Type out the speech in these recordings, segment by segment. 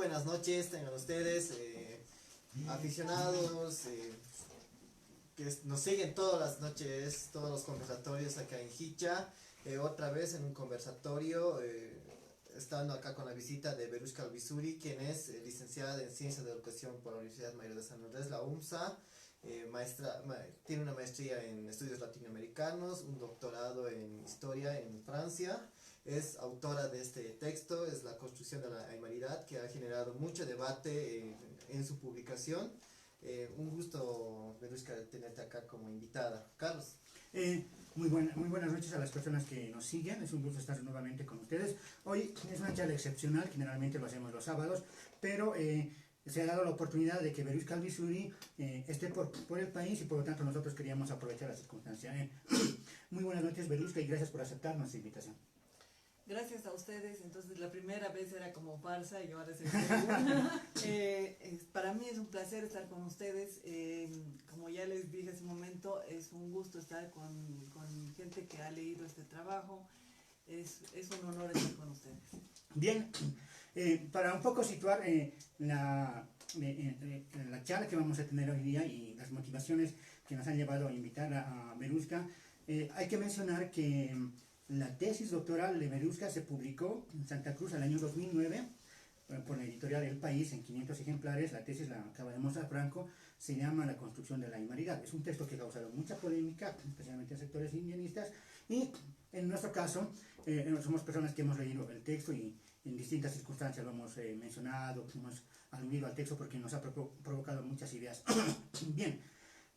buenas noches tengan ustedes, aficionados que nos siguen todas las noches, todos los conversatorios acá en Hicha. Otra vez en un conversatorio, estando acá con la visita de Verushka Albizuri, quien es licenciada en Ciencias de Educación por la Universidad Mayor de San Andrés, la UMSA. Tiene una maestría en estudios latinoamericanos, un doctorado en historia en Francia. Es autora de este texto, es La construcción de la Aymaridad, que ha generado mucho debate en su publicación. Un gusto, Verushka, tenerte acá como invitada. Carlos. Muy buenas noches a las personas que nos siguen, es un gusto estar nuevamente con ustedes. Hoy es una charla excepcional, generalmente lo hacemos los sábados, pero se ha dado la oportunidad de que Verushka Albizuri esté por el país y por lo tanto nosotros queríamos aprovechar la circunstancia. Muy buenas noches, Verushka, y gracias por aceptar nuestra invitación. Gracias a ustedes. Entonces la primera vez era como farsa y ahora es el segunda. Para mí es un placer estar con ustedes. Como ya les dije hace un momento, es un gusto estar con gente que ha leído este trabajo. Es un honor estar con ustedes. Bien, para un poco situar la charla que vamos a tener hoy día y las motivaciones que nos han llevado a invitar a Verushka, hay que mencionar que la tesis doctoral de Verushka se publicó en Santa Cruz el año 2009 por la editorial El País en 500 ejemplares. La tesis la acaba de mostrar Franco, se llama La construcción de la Aymaridad. Es un texto que ha causado mucha polémica, especialmente en sectores indianistas, y en nuestro caso somos personas que hemos leído el texto y en distintas circunstancias lo hemos mencionado, hemos aludido al texto porque nos ha provocado muchas ideas. Bien,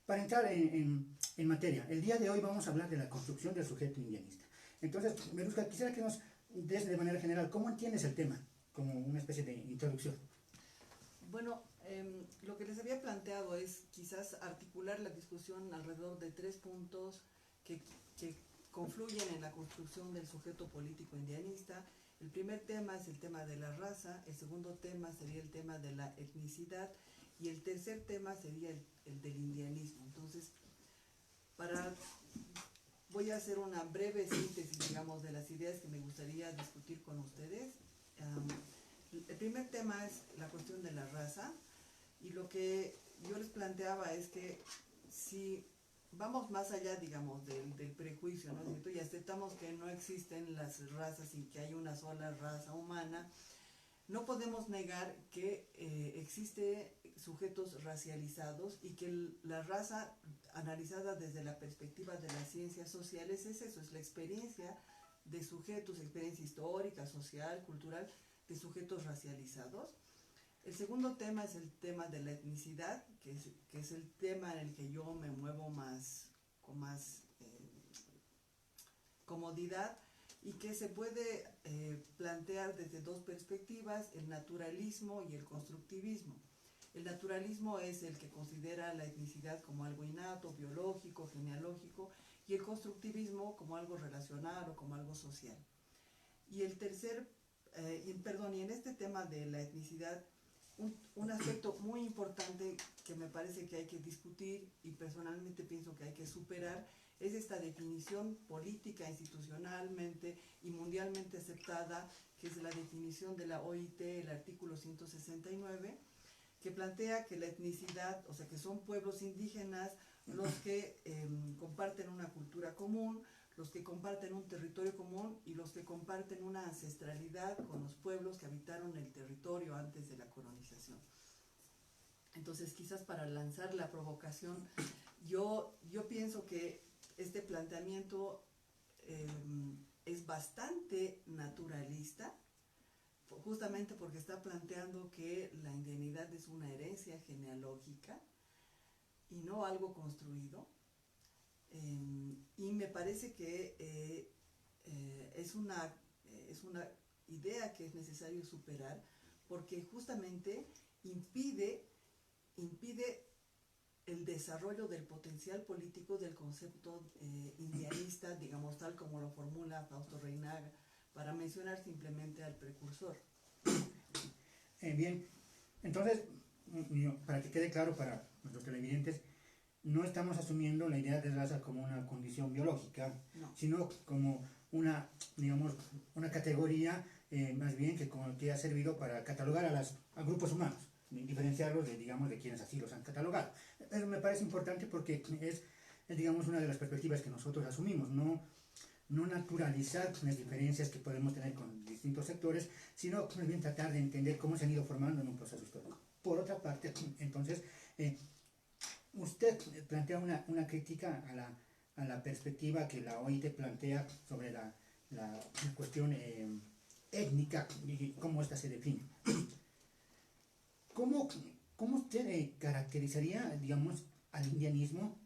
para entrar en materia, el día de hoy vamos a hablar de la construcción del sujeto indianista. Entonces, Verushka, quisiera que nos des de manera general, ¿cómo entiendes el tema? Como una especie de introducción. Bueno, lo que les había planteado es quizás articular la discusión alrededor de 3 puntos que confluyen en la construcción del sujeto político indianista. El primer tema es el tema de la raza, el segundo tema sería el tema de la etnicidad y el tercer tema sería el del indianismo. Entonces, voy a hacer una breve síntesis, digamos, de las ideas que me gustaría discutir con ustedes. El primer tema es la cuestión de la raza, y lo que yo les planteaba es que si vamos más allá, digamos, del prejuicio, ¿no es cierto? Y aceptamos que no existen las razas y que hay una sola raza humana, no podemos negar que existen sujetos racializados y que la raza, analizada desde la perspectiva de las ciencias sociales, es eso, es la experiencia de sujetos, experiencia histórica, social, cultural, de sujetos racializados. El segundo tema es el tema de la etnicidad, que es el tema en el que yo me muevo con más comodidad, y que se puede plantear desde dos perspectivas: el naturalismo y el constructivismo. El naturalismo es el que considera la etnicidad como algo innato, biológico, genealógico, y el constructivismo como algo relacional o como algo social. Y el tercer, y en este tema de la etnicidad, un aspecto muy importante que me parece que hay que discutir y personalmente pienso que hay que superar es esta definición política, institucionalmente y mundialmente aceptada, que es la definición de la OIT, el artículo 169, que plantea que la etnicidad, o sea, que son pueblos indígenas los que comparten una cultura común, los que comparten un territorio común y los que comparten una ancestralidad con los pueblos que habitaron el territorio antes de la colonización. Entonces, quizás para lanzar la provocación, yo pienso que este planteamiento es bastante naturalista, justamente porque está planteando que la indianidad es una herencia genealógica y no algo construido. Y me parece que es una idea que es necesario superar, porque justamente impide el desarrollo del potencial político del concepto indianista, digamos, tal como lo formula Fausto Reynaga, para mencionar simplemente al precursor. Bien, entonces, para que quede claro para nuestros televidentes, no estamos asumiendo la idea de raza como una condición biológica, no, sino como una, digamos, una categoría más bien que ha servido para catalogar a grupos humanos, diferenciarlos digamos, de quienes así los han catalogado. Eso me parece importante porque es, digamos, una de las perspectivas que nosotros asumimos, no naturalizar las diferencias que podemos tener con distintos sectores, sino más bien tratar de entender cómo se han ido formando en un proceso histórico. Por otra parte, entonces, usted plantea una crítica a la perspectiva que la OIT plantea sobre la cuestión étnica y cómo ésta se define. ¿Cómo usted caracterizaría, digamos, al indianismo,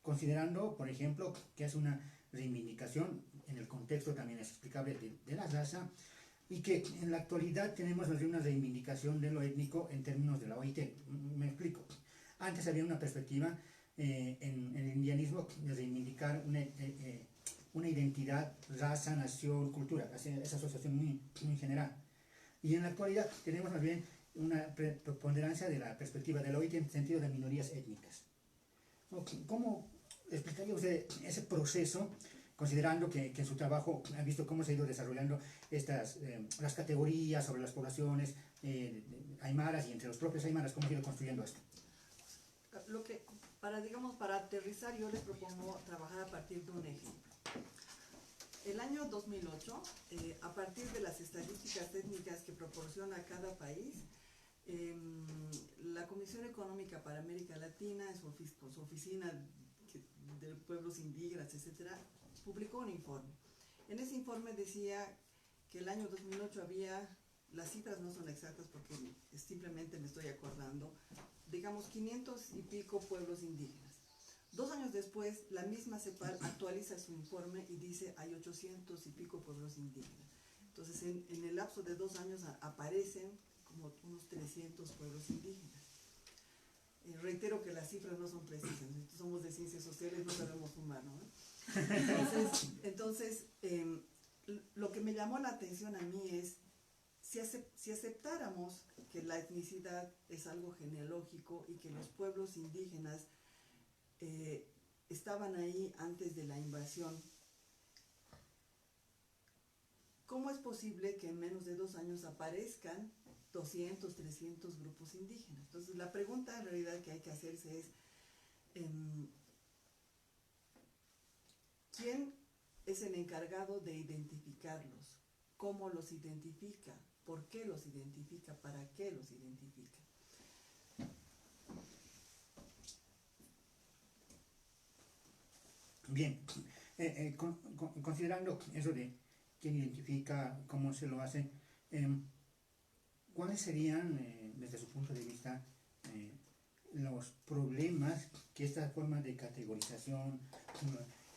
considerando, por ejemplo, que es una reivindicación, en el contexto también es explicable, de la raza, y que en la actualidad tenemos una reivindicación de lo étnico en términos de la OIT? Me explico. Antes había una perspectiva en el indianismo de reivindicar una identidad, raza, nación, cultura, esa asociación muy general. Y en la actualidad tenemos más bien una preponderancia de la perspectiva de la OIT en sentido de minorías étnicas. ¿Cómo explicaría usted ese proceso, considerando que en su trabajo ha visto cómo se ha ido desarrollando las categorías sobre las poblaciones aymaras y entre los propios aymaras, cómo se ha ido construyendo esto? Para aterrizar, yo les propongo trabajar a partir de un ejemplo. El año 2008, a partir de las estadísticas étnicas que proporciona cada país, la Comisión Económica para América Latina, con su oficina de pueblos indígenas, etcétera, publicó un informe. En ese informe decía que el año 2008 había, las cifras no son exactas porque simplemente me estoy acordando, digamos 500 y pico pueblos indígenas. 2 años después, la misma CEPAL actualiza su informe y dice hay 800 y pico pueblos indígenas. Entonces, en el lapso de 2 años aparecen como unos 300 pueblos indígenas. Reitero que las cifras no son precisas, somos de ciencias sociales, no sabemos sumar, ¿no? Entonces lo que me llamó la atención a mí es, si aceptáramos que la etnicidad es algo genealógico y que los pueblos indígenas estaban ahí antes de la invasión, ¿cómo es posible que en menos de 2 años aparezcan 200, 300 grupos indígenas? Entonces la pregunta en realidad que hay que hacerse es, ¿quién es el encargado de identificarlos? ¿Cómo los identifica? ¿Por qué los identifica? ¿Para qué los identifica? Bien, considerando eso de quién identifica, cómo se lo hace, ¿cuáles serían, desde su punto de vista, los problemas que esta forma de categorización,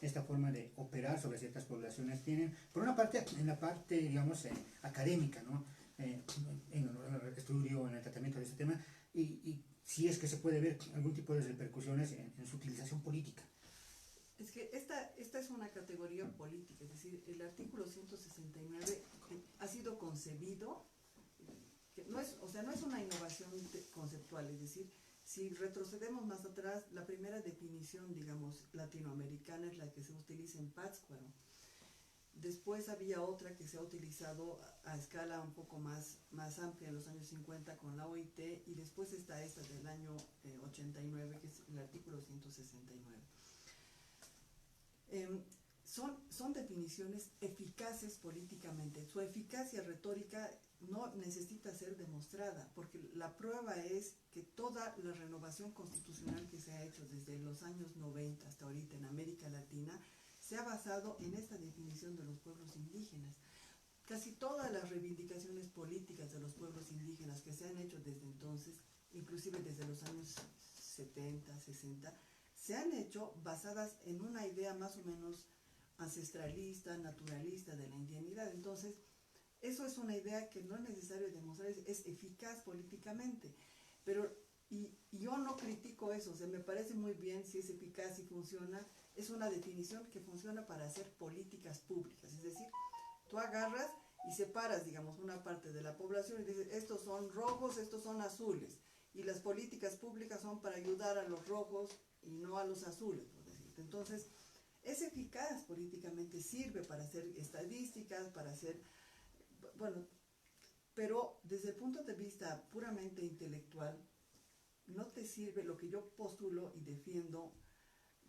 esta forma de operar sobre ciertas poblaciones tienen? Por una parte, en la parte, digamos, académica, ¿no? En el estudio, en el tratamiento de este tema, y si es que se puede ver algún tipo de repercusiones en su utilización política. Es que esta es una categoría política, es decir, el artículo 169 ha sido concebido, no es una innovación conceptual, es decir, si retrocedemos más atrás, la primera definición, digamos, latinoamericana es la que se utiliza en Pátzcuaro. Después había otra que se ha utilizado a escala un poco más amplia en los años 50 con la OIT, y después está esta del año 89, que es el artículo 169. Son definiciones eficaces políticamente. Su eficacia retórica no necesita ser demostrada, porque la prueba es que toda la renovación constitucional que se ha hecho desde los años 90 hasta ahorita en América Latina se ha basado en esta definición de los pueblos indígenas. Casi todas las reivindicaciones políticas de los pueblos indígenas que se han hecho desde entonces, inclusive desde los años 70, 60, se han hecho basadas en una idea más o menos ancestralista, naturalista de la indianidad. Entonces, eso es una idea que no es necesario demostrar, es eficaz políticamente. Pero, y yo no critico eso, o sea, me parece muy bien si es eficaz y funciona. Es una definición que funciona para hacer políticas públicas, es decir, tú agarras y separas, digamos, una parte de la población y dices, estos son rojos, estos son azules, y las políticas públicas son para ayudar a los rojos y no a los azules, por decirte. Entonces, es eficaz políticamente, sirve para hacer estadísticas, para hacer bueno, pero desde el punto de vista puramente intelectual, no te sirve lo que yo postulo y defiendo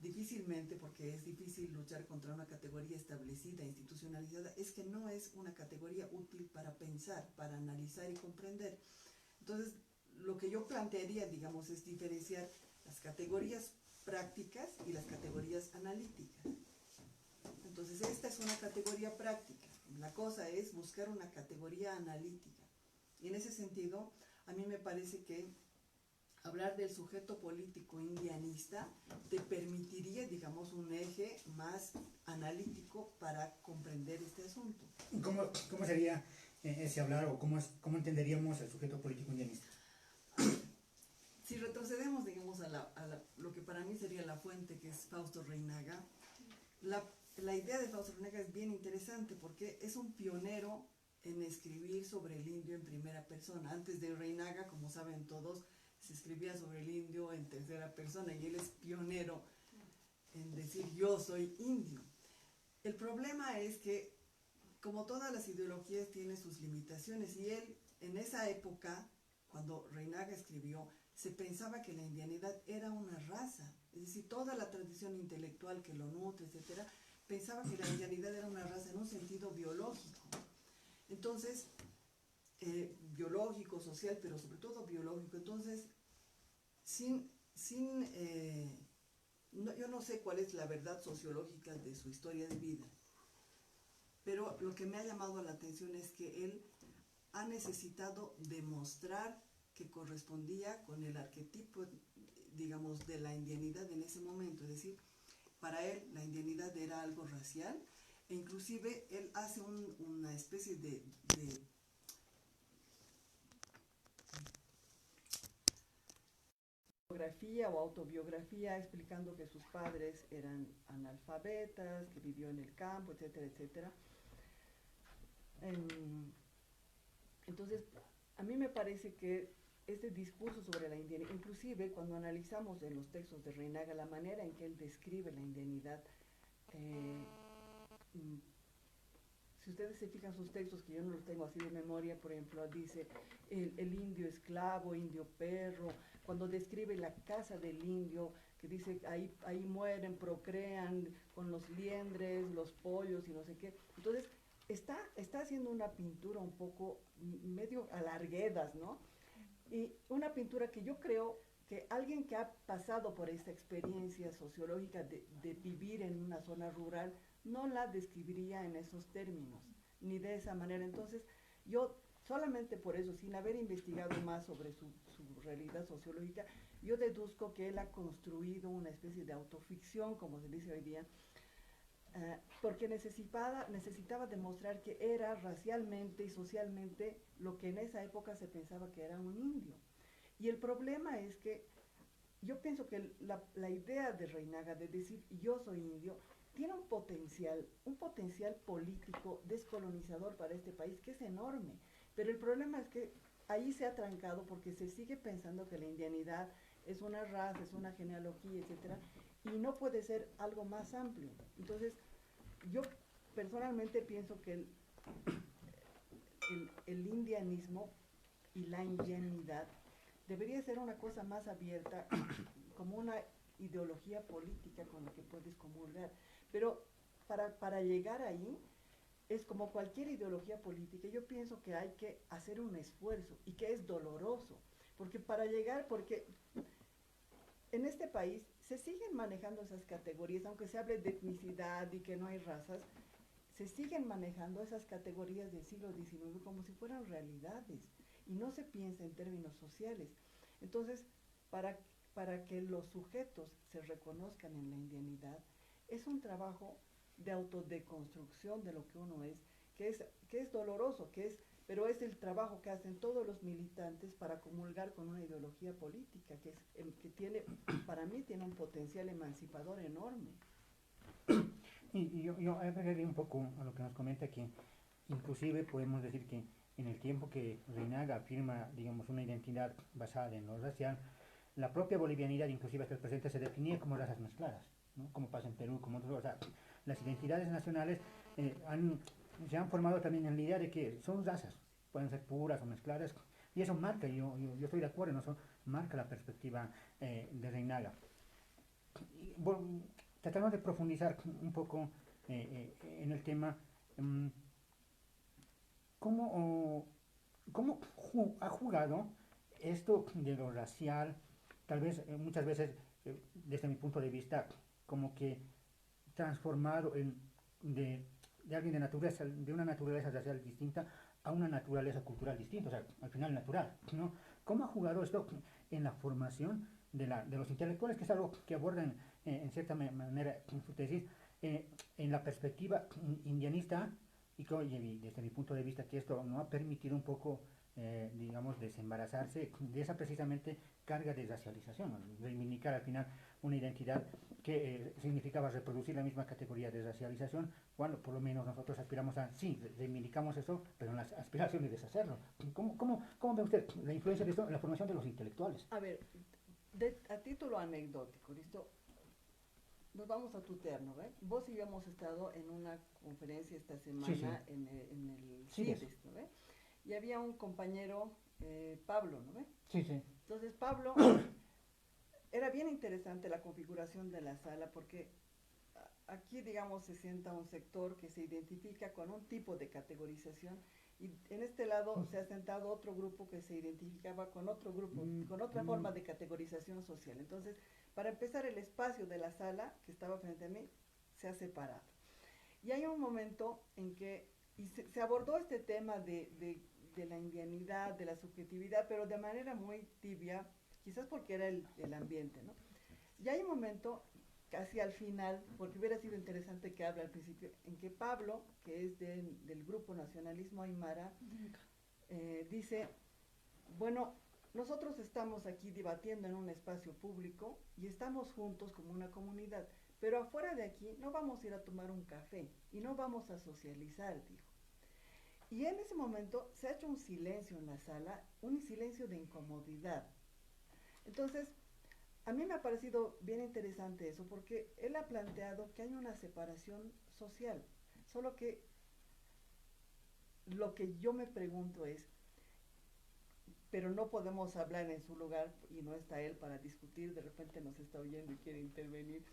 difícilmente, porque es difícil luchar contra una categoría establecida, institucionalizada, es que no es una categoría útil para pensar, para analizar y comprender. Entonces, lo que yo plantearía, digamos, es diferenciar las categorías prácticas y las categorías analíticas. Entonces, esta es una categoría práctica. La cosa es buscar una categoría analítica. Y en ese sentido, a mí me parece que hablar del sujeto político indianista te permitiría, digamos, un eje más analítico para comprender este asunto. ¿Cómo sería ese hablar o cómo entenderíamos el sujeto político indianista? Si retrocedemos, digamos, a lo que para mí sería la fuente, que es Fausto Reinaga, la idea de Fausto Reinaga es bien interesante porque es un pionero en escribir sobre el indio en primera persona. Antes de Reinaga, como saben todos, se escribía sobre el indio en tercera persona y él es pionero en decir yo soy indio. El problema es que, como todas las ideologías, tiene sus limitaciones y él, en esa época, cuando Reinaga escribió, se pensaba que la indianidad era una raza, es decir, toda la tradición intelectual que lo nutre, etcétera, pensaba que la indianidad era una raza en un sentido biológico. Entonces, biológico, social, pero sobre todo biológico. Entonces, yo no sé cuál es la verdad sociológica de su historia de vida, pero lo que me ha llamado la atención es que él ha necesitado demostrar que correspondía con el arquetipo, digamos, de la indianidad en ese momento. Es decir, para él la indianidad era algo racial, e inclusive él hace una especie de biografía o autobiografía explicando que sus padres eran analfabetas, que vivió en el campo, etcétera, etcétera. Entonces, a mí me parece que este discurso sobre la indianidad, inclusive cuando analizamos en los textos de Reinaga la manera en que él describe la indianidad, si ustedes se fijan sus textos, que yo no los tengo así de memoria, por ejemplo, dice el indio esclavo, indio perro, cuando describe la casa del indio, que dice ahí mueren, procrean con los liendres, los pollos y no sé qué. Entonces, está haciendo una pintura un poco medio alarguedas, ¿no? Y una pintura que yo creo que alguien que ha pasado por esta experiencia sociológica de vivir en una zona rural no la describiría en esos términos, ni de esa manera. Entonces, yo solamente por eso, sin haber investigado más sobre su realidad sociológica, yo deduzco que él ha construido una especie de autoficción, como se dice hoy día, porque necesitaba demostrar que era racialmente y socialmente lo que en esa época se pensaba que era un indio. Y el problema es que yo pienso que la idea de Reinaga de decir yo soy indio tiene un potencial político descolonizador para este país que es enorme. Pero el problema es que ahí se ha trancado porque se sigue pensando que la indianidad es una raza, es una genealogía, etcétera, y no puede ser algo más amplio. Entonces, yo personalmente pienso que el indianismo y la indianidad debería ser una cosa más abierta, como una ideología política con la que puedes comulgar. Pero para llegar ahí, es como cualquier ideología política, yo pienso que hay que hacer un esfuerzo y que es doloroso, porque en este país se siguen manejando esas categorías, aunque se hable de etnicidad y que no hay razas, se siguen manejando esas categorías del siglo XIX como si fueran realidades y no se piensa en términos sociales. Entonces, para que los sujetos se reconozcan en la indianidad, es un trabajo de autodeconstrucción de lo que uno es, que es doloroso, pero es el trabajo que hacen todos los militantes para comulgar con una ideología política que tiene, para mí, tiene un potencial emancipador enorme. Y yo agregaría un poco a lo que nos comenta, que inclusive podemos decir que en el tiempo que Reinaga afirma, digamos, una identidad basada en lo racial, la propia bolivianidad, inclusive hasta el presente, se definía como razas mezcladas, ¿no? Como pasa en Perú, como otros. O sea, las identidades nacionales han se han formado también en la idea de que son razas, pueden ser puras o mezcladas, y eso marca, yo estoy de acuerdo, ¿no? Eso marca la perspectiva de Reinaga. Y, bueno, tratando de profundizar un poco en el tema, um, ¿cómo, cómo ha jugado esto de lo racial, tal vez muchas veces, desde mi punto de vista, como que transformado de, de alguien de una naturaleza racial distinta a una naturaleza cultural distinta, o sea, al final natural, ¿no? ¿Cómo ha jugado esto en la formación de los intelectuales, que es algo que abordan en cierta manera en su tesis, en la perspectiva indianista, y que, oye, desde mi punto de vista, que esto no ha permitido un poco, digamos, desembarazarse de esa precisamente carga de racialización, ¿no? Reivindicar al final una identidad que significaba reproducir la misma categoría de racialización, cuando por lo menos nosotros aspiramos a, sí, reivindicamos eso, pero en las aspiraciones de deshacerlo. ¿Cómo ve usted la influencia de esto en la formación de los intelectuales? A ver, a título anecdótico, ¿listo? Nos vamos a tu terno, ¿ves? Vos y yo hemos estado en una conferencia esta semana Sí, sí. en el Sí, CIDES, ¿no ves? Y había un compañero, Pablo, ¿no ves? sí, sí. Entonces Pablo, era bien interesante la configuración de la sala porque aquí, digamos, se sienta un sector que se identifica con un tipo de categorización y en este lado se ha sentado otro grupo que se identificaba con otro grupo, con otra forma de categorización social. Entonces, para empezar, el espacio de la sala que estaba frente a mí se ha separado. Y hay un momento en que se abordó este tema de la indianidad, de la subjetividad, pero de manera muy tibia, quizás porque era el ambiente, ¿no? Y hay un momento, casi al final, porque hubiera sido interesante que hable al principio, en que Pablo, que es del grupo Nacionalismo Aymara, dice, bueno, nosotros estamos aquí debatiendo en un espacio público y estamos juntos como una comunidad, pero afuera de aquí no vamos a ir a tomar un café y no vamos a socializar, dijo. Y en ese momento se ha hecho un silencio en la sala, un silencio de incomodidad. Entonces, a mí me ha parecido bien interesante eso, porque él ha planteado que hay una separación social, solo que lo que yo me pregunto es, pero no podemos hablar en su lugar y no está él para discutir, de repente nos está oyendo y quiere intervenir.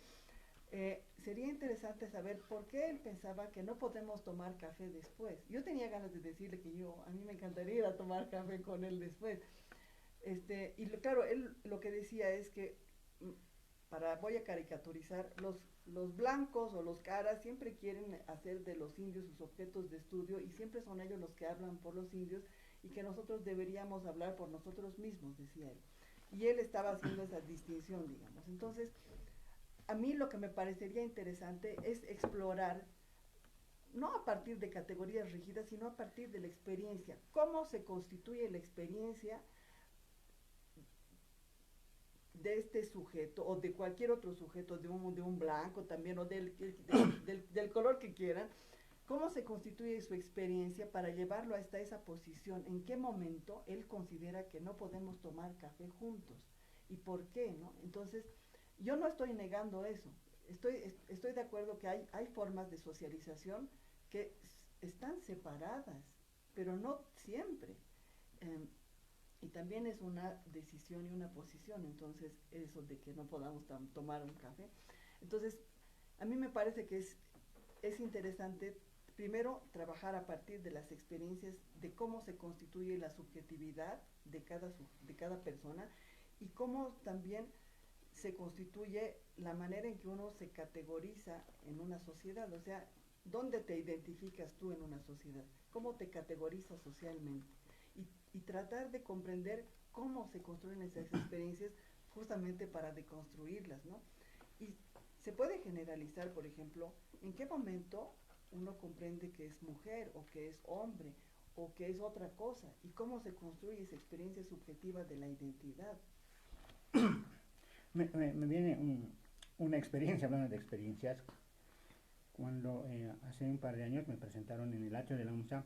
Sería interesante saber por qué él pensaba que no podemos tomar café después. Yo tenía ganas de decirle que a mí me encantaría ir a tomar café con él después. Claro, él lo que decía es que, voy a caricaturizar, los blancos o los caras siempre quieren hacer de los indios sus objetos de estudio y siempre son ellos los que hablan por los indios y que nosotros deberíamos hablar por nosotros mismos, decía él. Y él estaba haciendo esa distinción, digamos. Entonces, a mí lo que me parecería interesante es explorar, no a partir de categorías rígidas, sino a partir de la experiencia. ¿Cómo se constituye la experiencia de este sujeto o de cualquier otro sujeto, de un blanco también o del color que quieran? ¿Cómo se constituye su experiencia para llevarlo hasta esa posición? ¿En qué momento él considera que no podemos tomar café juntos? ¿Y por qué? ¿No? Entonces, yo no estoy negando eso. Estoy de acuerdo que hay formas de socialización que están separadas, pero no siempre. Y también es una decisión y una posición, entonces, eso de que no podamos tomar un café. Entonces, a mí me parece que es interesante, primero, trabajar a partir de las experiencias de cómo se constituye la subjetividad de cada persona y cómo también se constituye la manera en que uno se categoriza en una sociedad, o sea, ¿dónde te identificas tú en una sociedad? ¿Cómo te categorizas socialmente? Y tratar de comprender cómo se construyen esas experiencias justamente para deconstruirlas, ¿no? Y se puede generalizar, por ejemplo, en qué momento uno comprende que es mujer o que es hombre o que es otra cosa y cómo se construye esa experiencia subjetiva de la identidad. Me viene una experiencia, hablando de experiencias, cuando hace un par de años me presentaron en el atrio de la UNSA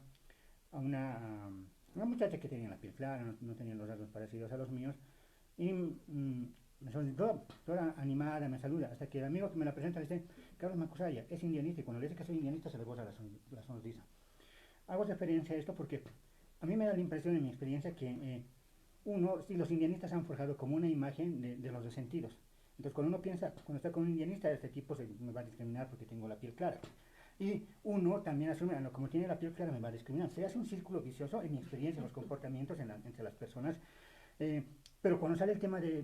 a una muchacha que tenía la piel clara, no tenía los rasgos parecidos a los míos, y me solicitó toda animada, me saluda, hasta que el amigo que me la presenta le dice, Carlos Macusaya, es indianista, y cuando le dice que soy indianista se le goza la sonrisa. hago referencia a esto porque a mí me da la impresión en mi experiencia que uno, si los indianistas han forjado como una imagen de los resentidos. Entonces, cuando uno piensa, cuando está con un indianista, este tipo me va a discriminar porque tengo la piel clara. Y uno también asume, "Ah, no, como tiene la piel clara me va a discriminar". Se hace un círculo vicioso en mi experiencia, en los comportamientos entre las personas. eh, pero cuando sale el tema de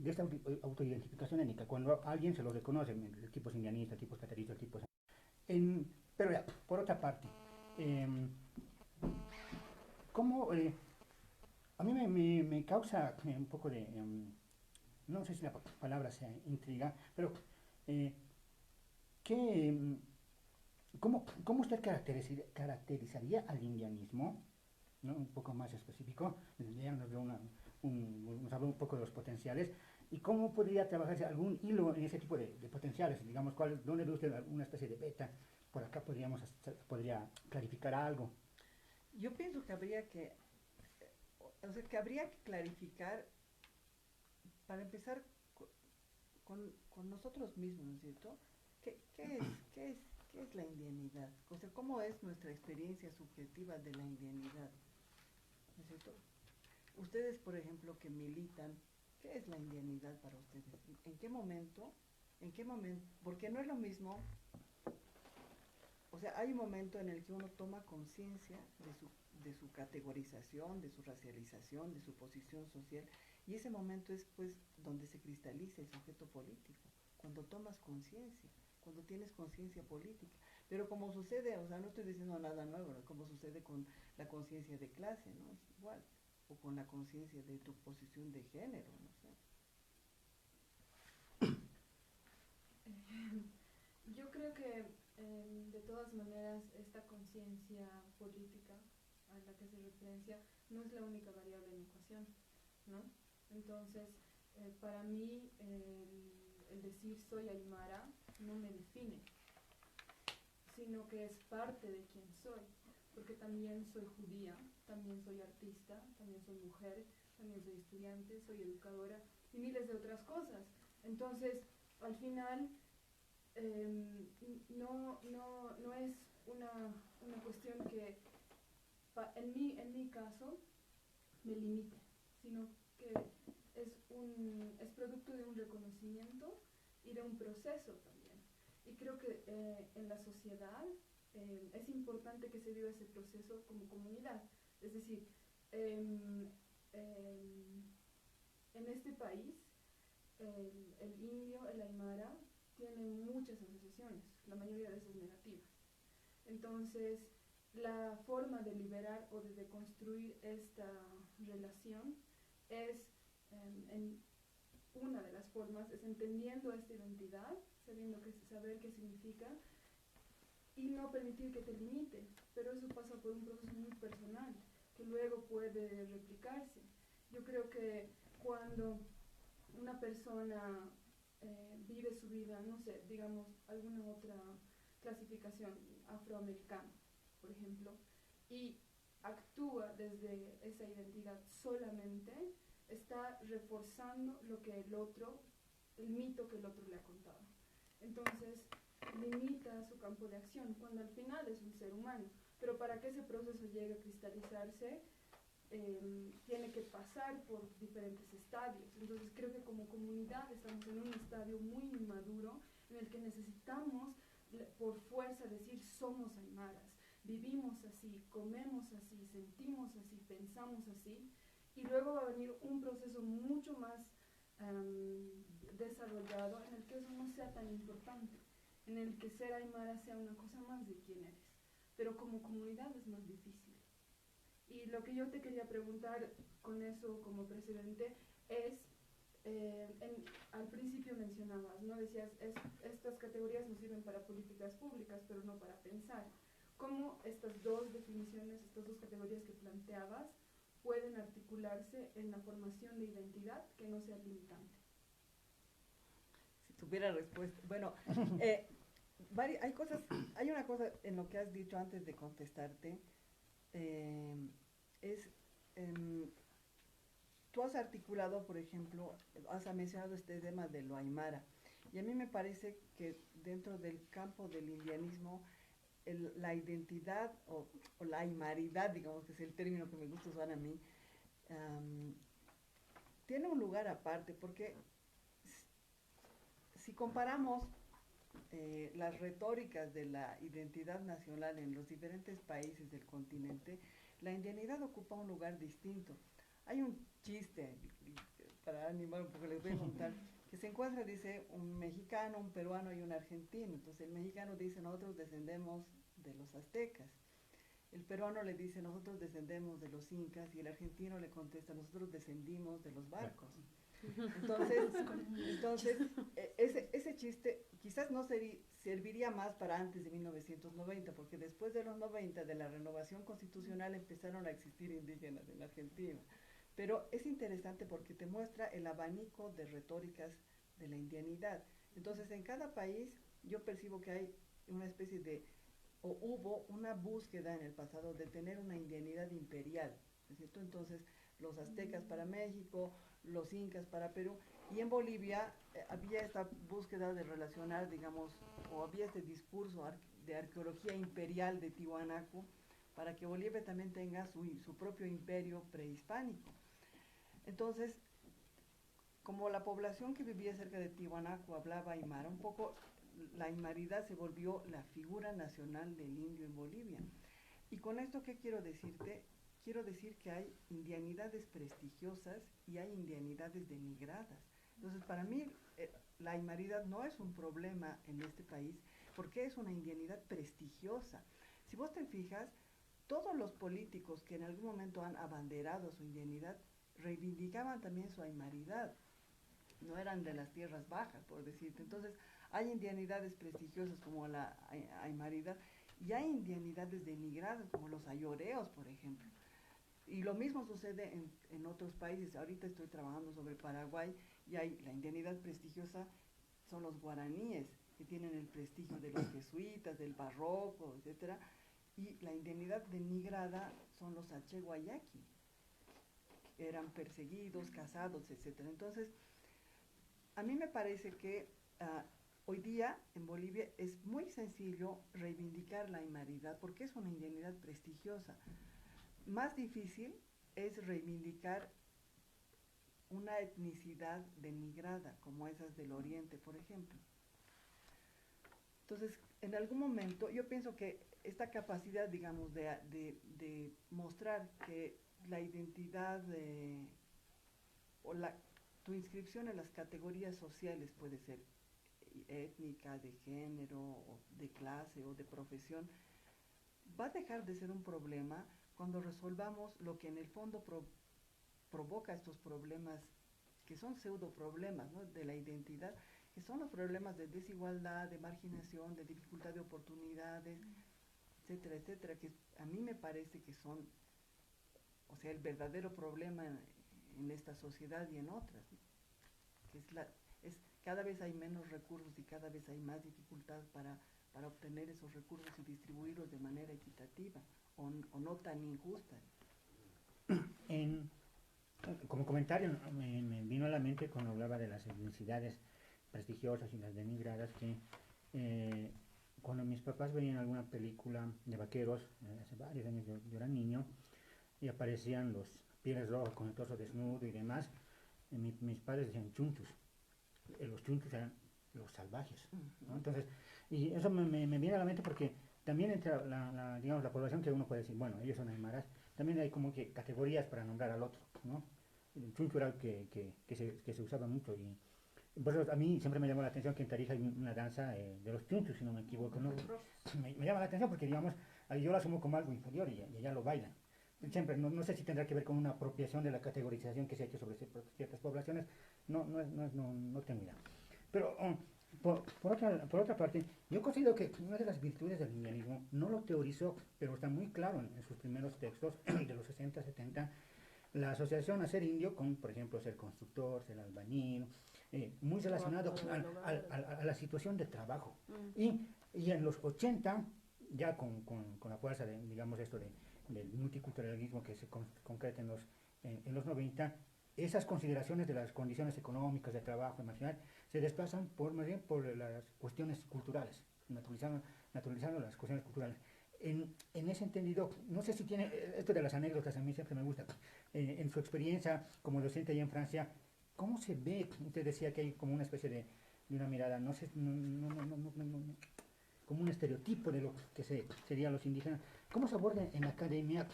esta autoidentificación étnica, cuando a alguien se lo reconoce, el tipo es indianista, el tipo es catarista, el tipo es... pero ya, por otra parte, eh, ¿cómo, a mí me causa un poco de, no sé si la palabra sea intriga, pero eh, ¿qué, cómo usted caracterizaría al indianismo? ¿No? Un poco más específico, ya nos habló un poco de los potenciales, y cómo podría trabajarse algún hilo en ese tipo de potenciales, digamos, dónde ve usted una especie de beta, por acá podría clarificar algo. Yo pienso que habría que clarificar, para empezar, con nosotros mismos, ¿no es cierto? ¿Qué es, qué es, qué es la indianidad? O sea, ¿cómo es nuestra experiencia subjetiva de la indianidad? ¿No es cierto? Ustedes, por ejemplo, que militan, ¿qué es la indianidad para ustedes? ¿En qué momento? ¿En qué momento? Porque no es lo mismo, o sea, hay un momento en el que uno toma conciencia de su categorización, de su racialización, de su posición social, y ese momento es pues donde se cristaliza el sujeto político, cuando tomas conciencia, cuando tienes conciencia política. Pero como sucede, o sea, no estoy diciendo nada nuevo, ¿no? Como sucede con la conciencia de clase, ¿no? Es igual, o con la conciencia de tu posición de género, no sé. Yo creo que de todas maneras esta conciencia política a la que se referencia no es la única variable en la ecuación, ¿no? Entonces, para mí el decir soy aymara no me define, sino que es parte de quien soy, porque también soy judía, también soy artista, también soy mujer, también soy estudiante, soy educadora y miles de otras cosas. Entonces, al final, no es una cuestión que en mi caso me limite, sino que es producto de un reconocimiento y de un proceso también. Y creo que en la sociedad es importante que se viva ese proceso como comunidad. Es decir, en este país, el indio, el aymara, tiene muchas asociaciones, la mayoría de esas negativas. Entonces, la forma de liberar o de deconstruir esta relación es, en una de las formas, es entendiendo esta identidad, saber qué significa y no permitir que te limite. Pero eso pasa por un proceso muy personal, que luego puede replicarse. Yo creo que cuando una persona vive su vida, no sé, digamos, alguna otra clasificación afroamericana, por ejemplo, y actúa desde esa identidad solamente, está reforzando lo que el mito que el otro le ha contado. Entonces, limita su campo de acción, cuando al final es un ser humano. Pero para que ese proceso llegue a cristalizarse, tiene que pasar por diferentes estadios. Entonces creo que como comunidad estamos en un estadio muy inmaduro en el que necesitamos por fuerza decir somos aymaras, vivimos así, comemos así, sentimos así, pensamos así, y luego va a venir un proceso mucho más desarrollado en el que eso no sea tan importante, en el que ser aymara sea una cosa más de quién eres, pero como comunidad es más difícil. Y lo que yo te quería preguntar con eso como precedente es, al principio mencionabas, ¿no? Decías, estas categorías nos sirven para políticas públicas, pero no para pensar. ¿Cómo estas dos definiciones, estas dos categorías que planteabas, pueden articularse en la formación de identidad que no sea limitante? Si tuviera respuesta. Bueno, hay una cosa en lo que has dicho antes de contestarte, es, tú has articulado, por ejemplo, has mencionado este tema de lo aymara, y a mí me parece que dentro del campo del indianismo la identidad o la aimaridad, digamos que es el término que me gusta usar a mí, tiene un lugar aparte, porque si comparamos las retóricas de la identidad nacional en los diferentes países del continente, la indianidad ocupa un lugar distinto. Hay un chiste, para animar un poco les voy a contar, que se encuentra, dice, un mexicano, un peruano y un argentino. Entonces el mexicano dice, nosotros descendemos de los aztecas. El peruano le dice, nosotros descendemos de los incas, y el argentino le contesta, nosotros descendimos de los barcos. Entonces ese chiste quizás no serviría más para antes de 1990, porque después de los 90, de la renovación constitucional, empezaron a existir indígenas en Argentina. Pero es interesante porque te muestra el abanico de retóricas de la indianidad. Entonces, en cada país yo percibo que hay una especie de, o hubo una búsqueda en el pasado de tener una indianidad imperial, ¿no es cierto? Entonces, los aztecas para México, los incas para Perú, y en Bolivia había esta búsqueda de relacionar, digamos, o había este discurso de arqueología imperial de Tiwanaku, para que Bolivia también tenga su propio imperio prehispánico. Entonces, como la población que vivía cerca de Tiwanaku hablaba aymara, un poco la aymaridad se volvió la figura nacional del indio en Bolivia. Y con esto, ¿qué quiero decirte? Quiero decir que hay indianidades prestigiosas y hay indianidades denigradas. Entonces, para mí, la aymaridad no es un problema en este país, porque es una indianidad prestigiosa. Si vos te fijas, todos los políticos que en algún momento han abanderado su indianidad reivindicaban también su aymaridad, no eran de las tierras bajas, por decirte. Entonces, hay indianidades prestigiosas como la aymaridad, y hay indianidades denigradas como los ayoreos, por ejemplo. Y lo mismo sucede en otros países. Ahorita estoy trabajando sobre Paraguay, y hay la indianidad prestigiosa, son los guaraníes, que tienen el prestigio de los jesuitas, del barroco, etcétera, y la indianidad denigrada son los acheguayaki, que eran perseguidos, cazados, etcétera. Entonces, a mí me parece que hoy día en Bolivia es muy sencillo reivindicar la aymaridad porque es una indianidad prestigiosa. Más difícil es reivindicar una etnicidad denigrada, como esas del Oriente, por ejemplo. Entonces, en algún momento, yo pienso que esta capacidad, digamos, de mostrar que la identidad o tu inscripción en las categorías sociales puede ser étnica, de género, o de clase o de profesión, va a dejar de ser un problema cuando resolvamos lo que en el fondo provoca estos problemas, que son pseudo problemas, ¿no?, de la identidad, que son los problemas de desigualdad, de marginación, de dificultad de oportunidades, etcétera, etcétera, que a mí me parece que son, o sea, el verdadero problema en esta sociedad y en otras, ¿no?, que cada vez hay menos recursos y cada vez hay más dificultad para obtener esos recursos y distribuirlos de manera equitativa o no tan injusta. Como comentario, me vino a la mente cuando hablaba de las etnicidades prestigiosas y las denigradas, que cuando mis papás veían alguna película de vaqueros, hace varios años yo era niño, y aparecían los pieles rojas con el torso desnudo y demás, mis padres decían chunchus. Los chunchus eran los salvajes, ¿no? Entonces, y eso me viene a la mente porque también entre digamos, la población, que uno puede decir, bueno, ellos son aymaras, también hay como que categorías para nombrar al otro, ¿no? El chuncho era algo que se usaba mucho, y por eso a mí siempre me llamó la atención que en Tarija hay una danza de los chunchos, si no me equivoco, ¿no? Me llama la atención porque, digamos, yo lo asumo como algo inferior y allá lo bailan. Siempre, no sé si tendrá que ver con una apropiación de la categorización que se ha hecho sobre ciertas poblaciones, no tengo idea. Pero por otra parte, yo considero que una de las virtudes del indianismo no lo teorizó, pero está muy claro en sus primeros textos de los 60, 70, la asociación a ser indio con, por ejemplo, ser constructor, ser albañil, muy relacionado a la situación de trabajo. Y en los 80, ya con la fuerza de, digamos, esto del multiculturalismo que se concreta en los 90, esas consideraciones de las condiciones económicas de trabajo y marginal se desplazan más bien por las cuestiones culturales. naturalizando las cuestiones culturales. En ese entendido, no sé si tiene, esto de las anécdotas a mí siempre me gusta, en su experiencia como docente allá en Francia, ¿cómo se ve? Usted decía que hay como una especie de una mirada, no sé, como un estereotipo de lo que serían los indígenas. ¿Cómo se aborda en la academia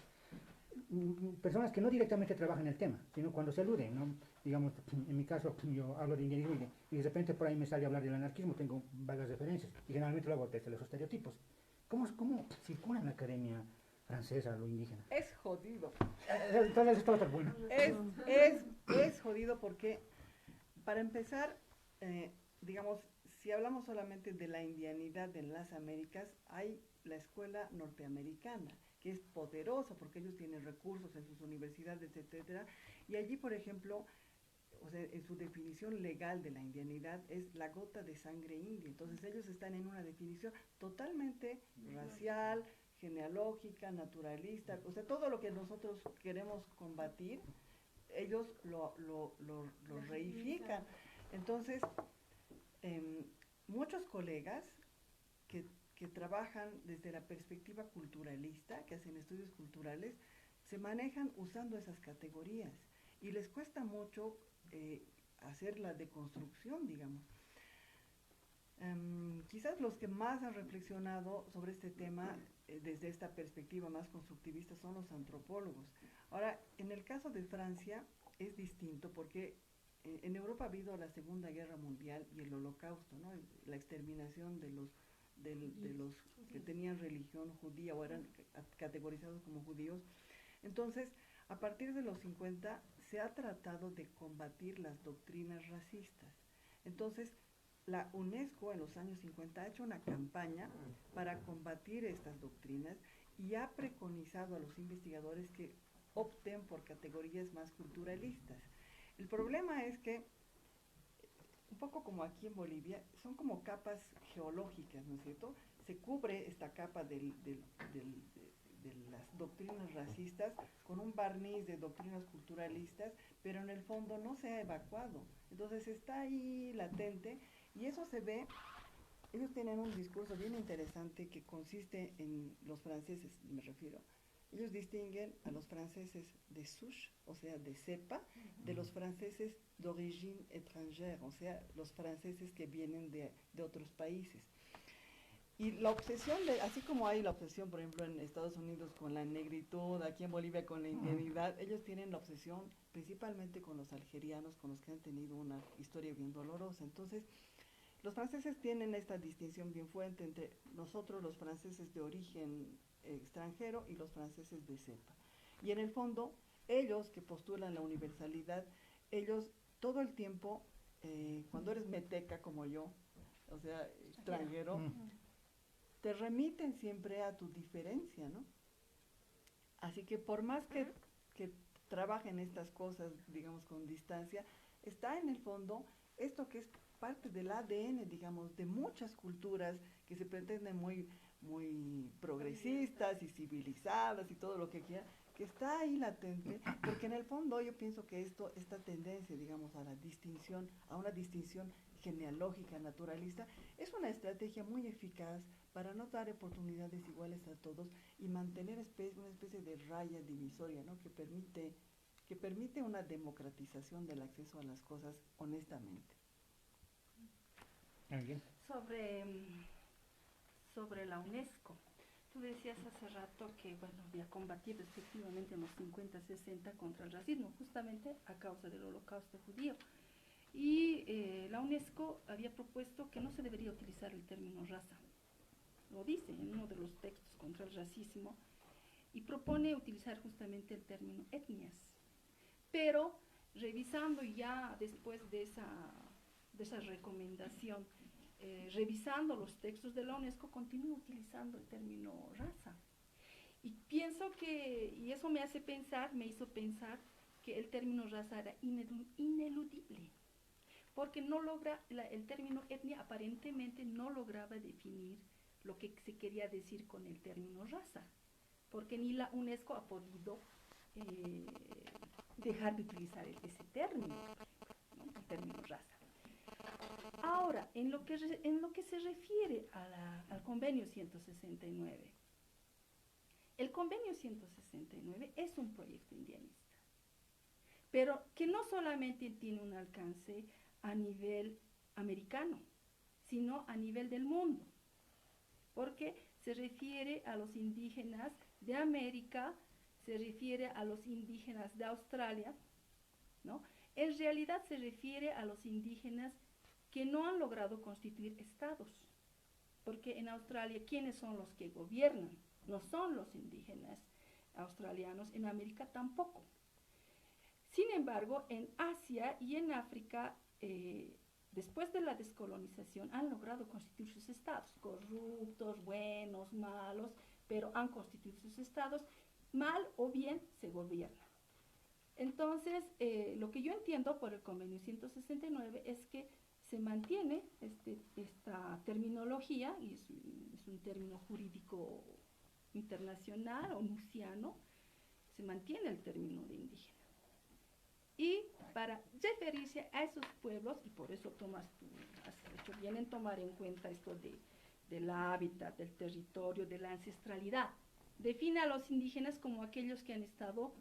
personas que no directamente trabajan el tema, sino cuando se alude, ¿no? Digamos, en mi caso, yo hablo de indianismo y de repente por ahí me sale a hablar del anarquismo, tengo vagas referencias, y generalmente lo hago desde los estereotipos. ¿Cómo circula en la academia francesa lo indígena? Es jodido. Entonces esto va a estar bueno. Es jodido porque, para empezar, digamos, si hablamos solamente de la indianidad en las Américas, hay la escuela norteamericana, que es poderosa porque ellos tienen recursos en sus universidades, etcétera, y allí, por ejemplo, o sea, en su definición legal de la indianidad es la gota de sangre india. Entonces ellos están en una definición totalmente racial, genealógica, naturalista, o sea, todo lo que nosotros queremos combatir, ellos lo reifican. Entonces, muchos colegas que trabajan desde la perspectiva culturalista, que hacen estudios culturales, se manejan usando esas categorías y les cuesta mucho hacer la deconstrucción, digamos. Quizás los que más han reflexionado sobre este tema desde esta perspectiva más constructivista son los antropólogos. Ahora, en el caso de Francia es distinto porque en Europa ha habido la Segunda Guerra Mundial y el Holocausto, ¿no? La exterminación de los que tenían religión judía o eran categorizados como judíos. Entonces, a partir de los 50 se ha tratado de combatir las doctrinas racistas. Entonces, la UNESCO en los años 50 ha hecho una campaña para combatir estas doctrinas y ha preconizado a los investigadores que opten por categorías más culturalistas. El problema es que, un poco como aquí en Bolivia, son como capas geológicas, ¿no es cierto? Se cubre esta capa de las doctrinas racistas con un barniz de doctrinas culturalistas, pero en el fondo no se ha evacuado. Entonces está ahí latente y eso se ve. Ellos tienen un discurso bien interesante que consiste en los franceses, me refiero. Ellos distinguen a los franceses de souche, o sea, de cepa, de los franceses d'origine étrangère, o sea, los franceses que vienen de otros países. Y la obsesión, así como hay la obsesión, por ejemplo, en Estados Unidos con la negritud, aquí en Bolivia con la indianidad, ellos tienen la obsesión principalmente con los algerianos, con los que han tenido una historia bien dolorosa. Entonces, los franceses tienen esta distinción bien fuerte entre nosotros, los franceses de origen extranjero, y los franceses de cepa. Y en el fondo, ellos que postulan la universalidad, ellos todo el tiempo, cuando eres meteca como yo, o sea, extranjero, te remiten siempre a tu diferencia, ¿no? Así que por más que trabajen estas cosas, digamos, con distancia, está en el fondo esto que es parte del ADN, digamos, de muchas culturas que se pretenden muy progresistas y civilizadas y todo lo que quieran, que está ahí latente, porque en el fondo yo pienso que esta tendencia, digamos, a una distinción genealógica, naturalista, es una estrategia muy eficaz para no dar oportunidades iguales a todos y mantener una especie de raya divisoria, ¿no? que permite una democratización del acceso a las cosas honestamente. ¿Alguien? Sobre la UNESCO. Tú decías hace rato que, bueno, había combatido efectivamente en los 50-60 contra el racismo, justamente a causa del holocausto judío. Y la UNESCO había propuesto que no se debería utilizar el término raza. Lo dice en uno de los textos contra el racismo y propone utilizar justamente el término etnias. Pero revisando ya después de esa recomendación, revisando los textos de la UNESCO, continúa utilizando el término raza. Y pienso y eso me hizo pensar que el término raza era ineludible, porque el término etnia aparentemente no lograba definir lo que se quería decir con el término raza, porque ni la UNESCO ha podido dejar de utilizar ese término, ¿no? El término raza. Ahora, en lo que se refiere al convenio 169, el convenio 169 es un proyecto indianista, pero que no solamente tiene un alcance a nivel americano, sino a nivel del mundo, porque se refiere a los indígenas de América, se refiere a los indígenas de Australia, ¿no? En realidad se refiere a los indígenas que no han logrado constituir estados, porque en Australia, ¿quiénes son los que gobiernan? No son los indígenas australianos, en América tampoco. Sin embargo, en Asia y en África, después de la descolonización, han logrado constituir sus estados, corruptos, buenos, malos, pero han constituido sus estados, mal o bien se gobiernan. Entonces, lo que yo entiendo por el convenio 169 es que se mantiene esta terminología, y es un término jurídico internacional o nuciano, se mantiene el término de indígena. Y para referirse a esos pueblos, y por eso has hecho bien en tomar en cuenta esto del hábitat, del territorio, de la ancestralidad, define a los indígenas como aquellos que han estado,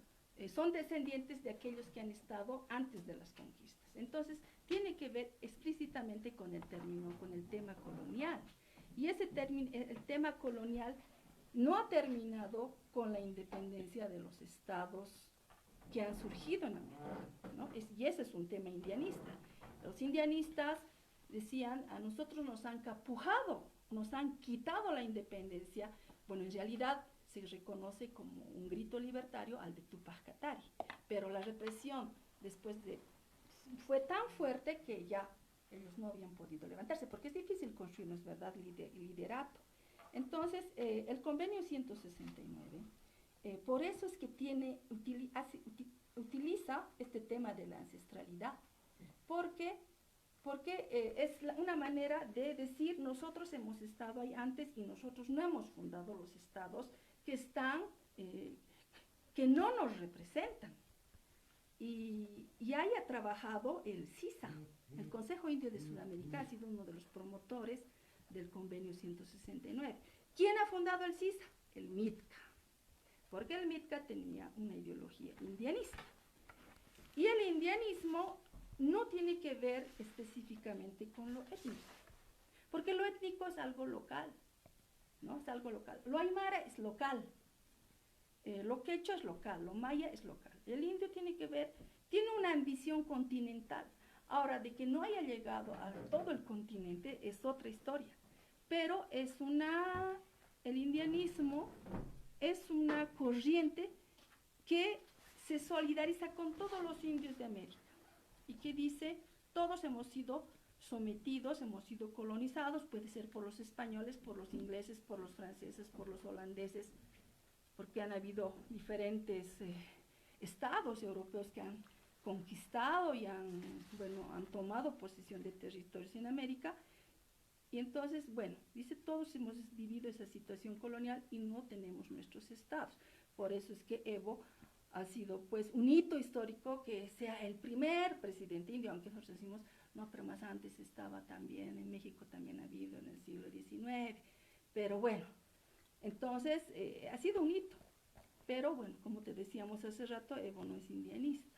son descendientes de aquellos que han estado antes de las conquistas. Entonces, tiene que ver explícitamente con el término, con el tema colonial. Y el tema colonial no ha terminado con la independencia de los estados que han surgido en América, ¿no? Y ese es un tema indianista. Los indianistas decían, a nosotros nos han capujado, nos han quitado la independencia. Bueno, en realidad se reconoce como un grito libertario al de Tupac Katari, pero la represión fue tan fuerte que ya ellos no habían podido levantarse, porque es difícil construir, ¿no es verdad?, liderato. Entonces, el convenio 169, por eso es que utiliza este tema de la ancestralidad, porque es una manera de decir, nosotros hemos estado ahí antes y nosotros no hemos fundado los estados que no nos representan. Y haya trabajado el CISA, el Consejo Indio de Sudamérica, ha sido uno de los promotores del convenio 169. ¿Quién ha fundado el CISA? El MITCA, porque el MITCA tenía una ideología indianista. Y el indianismo no tiene que ver específicamente con lo étnico, porque lo étnico es algo local, ¿no? Es algo local. Lo aymara es local, lo quechua es local, lo maya es local. El indio tiene una ambición continental. Ahora, de que no haya llegado a todo el continente es otra historia, pero el indianismo es una corriente que se solidariza con todos los indios de América y que dice, todos hemos sido sometidos, hemos sido colonizados, puede ser por los españoles, por los ingleses, por los franceses, por los holandeses, porque han habido diferentes estados europeos que han conquistado y han tomado posesión de territorios en América. Y entonces, bueno, dice, todos hemos vivido esa situación colonial y no tenemos nuestros estados. Por eso es que Evo ha sido pues un hito histórico que sea el primer presidente indio, aunque nosotros decimos, no, pero más antes estaba también, en México también ha habido en el siglo XIX, pero bueno, entonces ha sido un hito, pero bueno, como te decíamos hace rato, Evo no es indianista.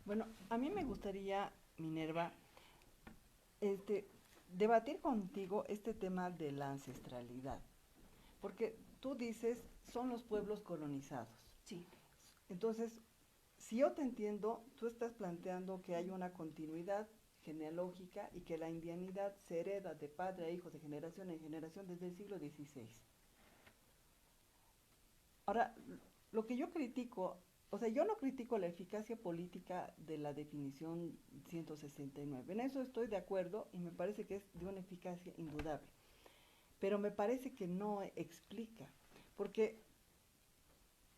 Bueno, a mí me gustaría, Minerva, debatir contigo este tema de la ancestralidad, porque tú dices, son los pueblos colonizados. Sí. Entonces, si yo te entiendo, tú estás planteando que hay una continuidad genealógica y que la indianidad se hereda de padre a hijo, de generación en generación desde el siglo XVI. Ahora, lo que yo critico, o sea, yo no critico la eficacia política de la definición 169. En eso estoy de acuerdo y me parece que es de una eficacia indudable. Pero me parece que no explica, porque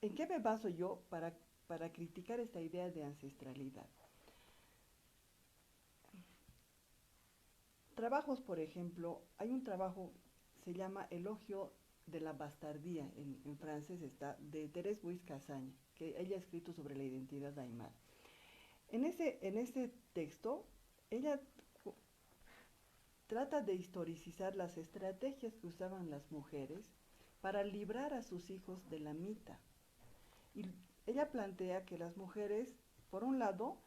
¿en qué me baso yo para criticar esta idea de ancestralidad? Trabajos, por ejemplo, hay un trabajo, se llama Elogio de la Bastardía, en francés está, de Thérèse Bouis Cassagne, que ella ha escrito sobre la identidad aymara. En ese texto, ella trata de historicizar las estrategias que usaban las mujeres para librar a sus hijos de la mita. Y ella plantea que las mujeres, por un lado,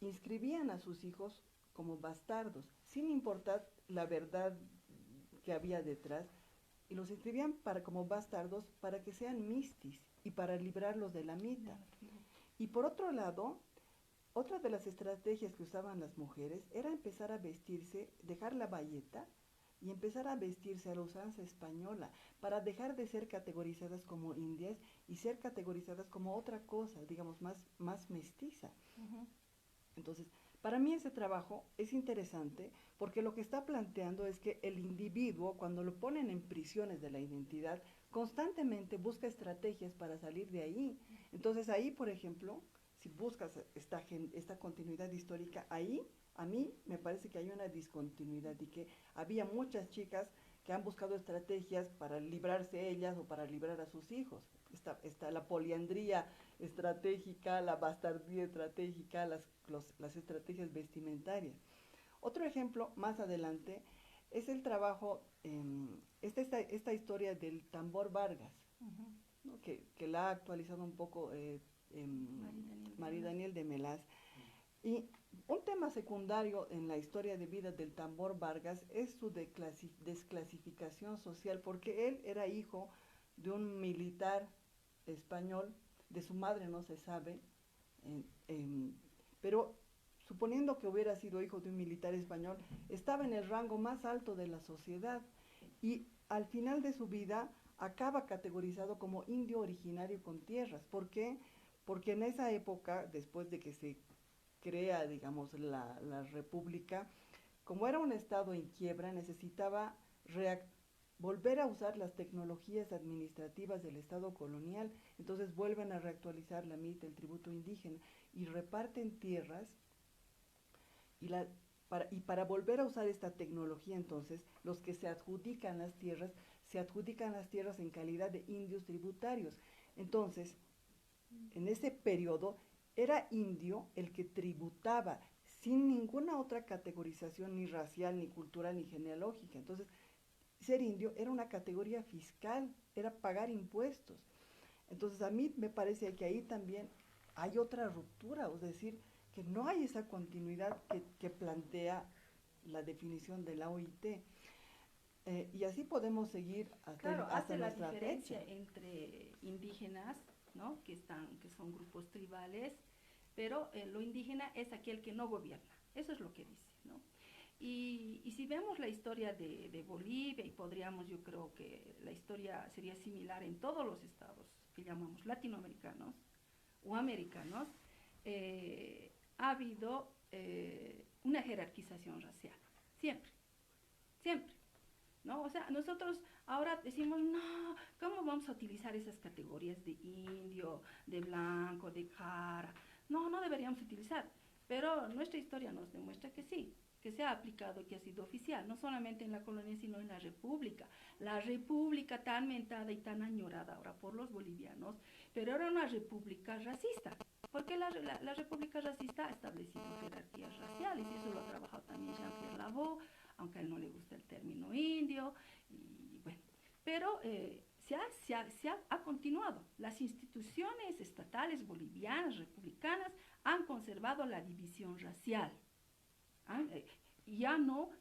inscribían a sus hijos como bastardos, sin importar la verdad que había detrás, y los inscribían como bastardos para que sean mistis y para librarlos de la mita. Y por otro lado, otra de las estrategias que usaban las mujeres era empezar a vestirse, dejar la bayeta y empezar a vestirse a la usanza española para dejar de ser categorizadas como indias y ser categorizadas como otra cosa, digamos, más mestiza. Entonces, para mí ese trabajo es interesante porque lo que está planteando es que el individuo, cuando lo ponen en prisiones de la identidad, constantemente busca estrategias para salir de ahí. Entonces ahí, por ejemplo, si buscas esta continuidad histórica, ahí a mí me parece que hay una discontinuidad y que había muchas chicas que han buscado estrategias para librarse ellas o para librar a sus hijos. Está la poliandría estratégica, la bastardía estratégica, las estrategias vestimentarias. Otro ejemplo más adelante es el trabajo, esta historia del tambor Vargas, ¿no? que la ha actualizado un poco María Daniel de Melas. Y un tema secundario en la historia de vida del tambor Vargas es su desclasificación social, porque él era hijo de un militar español, de su madre no se sabe, pero suponiendo que hubiera sido hijo de un militar español, estaba en el rango más alto de la sociedad y al final de su vida acaba categorizado como indio originario con tierras. ¿Por qué? Porque en esa época, después de que se crea, digamos, la república, como era un estado en quiebra, necesitaba volver a usar las tecnologías administrativas del estado colonial. Entonces vuelven a reactualizar la mita, el tributo indígena, y reparten tierras. Y para volver a usar esta tecnología, entonces, los que se adjudican las tierras en calidad de indios tributarios. Entonces, en ese periodo, era indio el que tributaba sin ninguna otra categorización ni racial, ni cultural, ni genealógica. Entonces, ser indio era una categoría fiscal, era pagar impuestos. Entonces, a mí me parece que ahí también hay otra ruptura, es decir, que no hay esa continuidad que plantea la definición de la OIT. Y así podemos seguir hasta hace la nuestra diferencia fecha. entre indígenas, ¿no? que son grupos tribales, pero lo indígena es aquel que no gobierna, eso es lo que dice, ¿no? Y si vemos la historia de Bolivia, y podríamos, yo creo que la historia sería similar en todos los estados que llamamos latinoamericanos o americanos, ha habido una jerarquización racial, siempre, siempre, ¿no? O sea, nosotros ahora decimos, no, ¿cómo vamos a utilizar esas categorías de indio, de blanco, de cara? No, no deberíamos utilizar, pero nuestra historia nos demuestra que sí, que se ha aplicado y que ha sido oficial, no solamente en la colonia, sino en la república tan mentada y tan añorada ahora por los bolivianos, pero era una república racista, porque la república racista ha establecido jerarquías raciales, y eso lo ha trabajado también Jean-Pierre Lavaux, aunque a él no le gusta el término indio, y bueno, pero ha continuado. Las instituciones estatales bolivianas, republicanas, han conservado la división racial. Ya no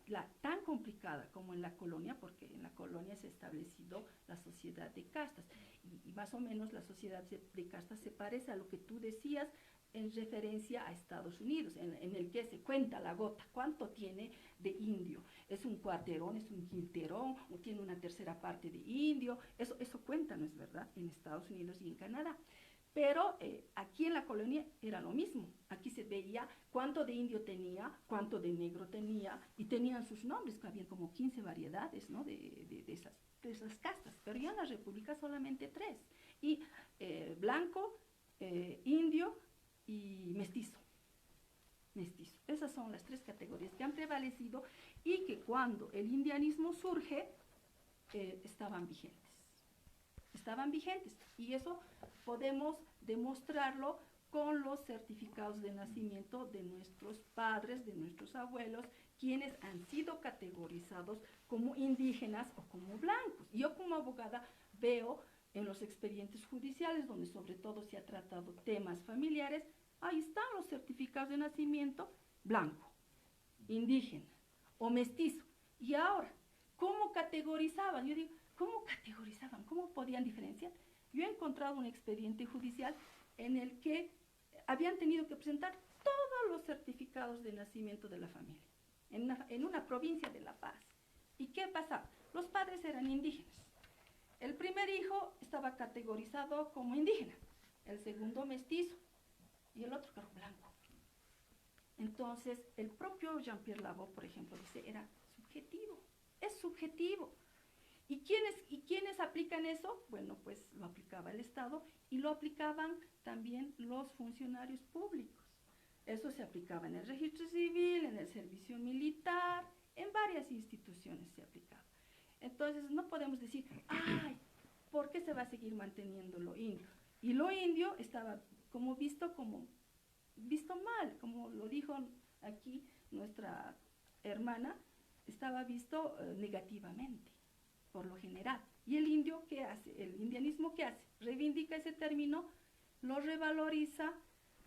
tan complicada como en la colonia, porque en la colonia se ha establecido la sociedad de castas, y más o menos la sociedad de castas se parece a lo que tú decías en referencia a Estados Unidos, en el que se cuenta la gota, cuánto tiene de indio, es un cuarterón, es un quinterón, o tiene una tercera parte de indio, eso cuenta, ¿no es verdad?, en Estados Unidos y en Canadá. Pero aquí en la colonia era lo mismo. Aquí se veía cuánto de indio tenía, cuánto de negro tenía, y tenían sus nombres, que había como 15 variedades, ¿no?, de esas castas. Pero ya en la república solamente 3. Y blanco, indio y mestizo. Mestizo. Esas son las 3 categorías que han prevalecido y que cuando el indianismo surge, estaban vigentes. Estaban vigentes, y eso podemos demostrarlo con los certificados de nacimiento de nuestros padres, de nuestros abuelos, quienes han sido categorizados como indígenas o como blancos. Yo como abogada veo en los expedientes judiciales, donde sobre todo se ha tratado temas familiares, ahí están los certificados de nacimiento blanco, indígena o mestizo. Y ahora, ¿cómo categorizaban? Yo digo, ¿cómo categorizaban? ¿Cómo podían diferenciar? Yo he encontrado un expediente judicial en el que habían tenido que presentar todos los certificados de nacimiento de la familia, en una provincia de La Paz. ¿Y qué pasaba? Los padres eran indígenas. El primer hijo estaba categorizado como indígena, el segundo mestizo y el otro claro, blanco. Entonces, el propio Jean-Pierre Lavaux, por ejemplo, dice, era subjetivo, es subjetivo. ¿Y quiénes aplican eso? Bueno, pues lo aplicaba el Estado y lo aplicaban también los funcionarios públicos. Eso se aplicaba en el registro civil, en el servicio militar, en varias instituciones se aplicaba. Entonces no podemos decir, ay, ¿por qué se va a seguir manteniendo lo indio? Y lo indio estaba como visto mal, como lo dijo aquí nuestra hermana, estaba visto negativamente, por lo general. ¿Y el indio qué hace? ¿El indianismo qué hace? Reivindica ese término, lo revaloriza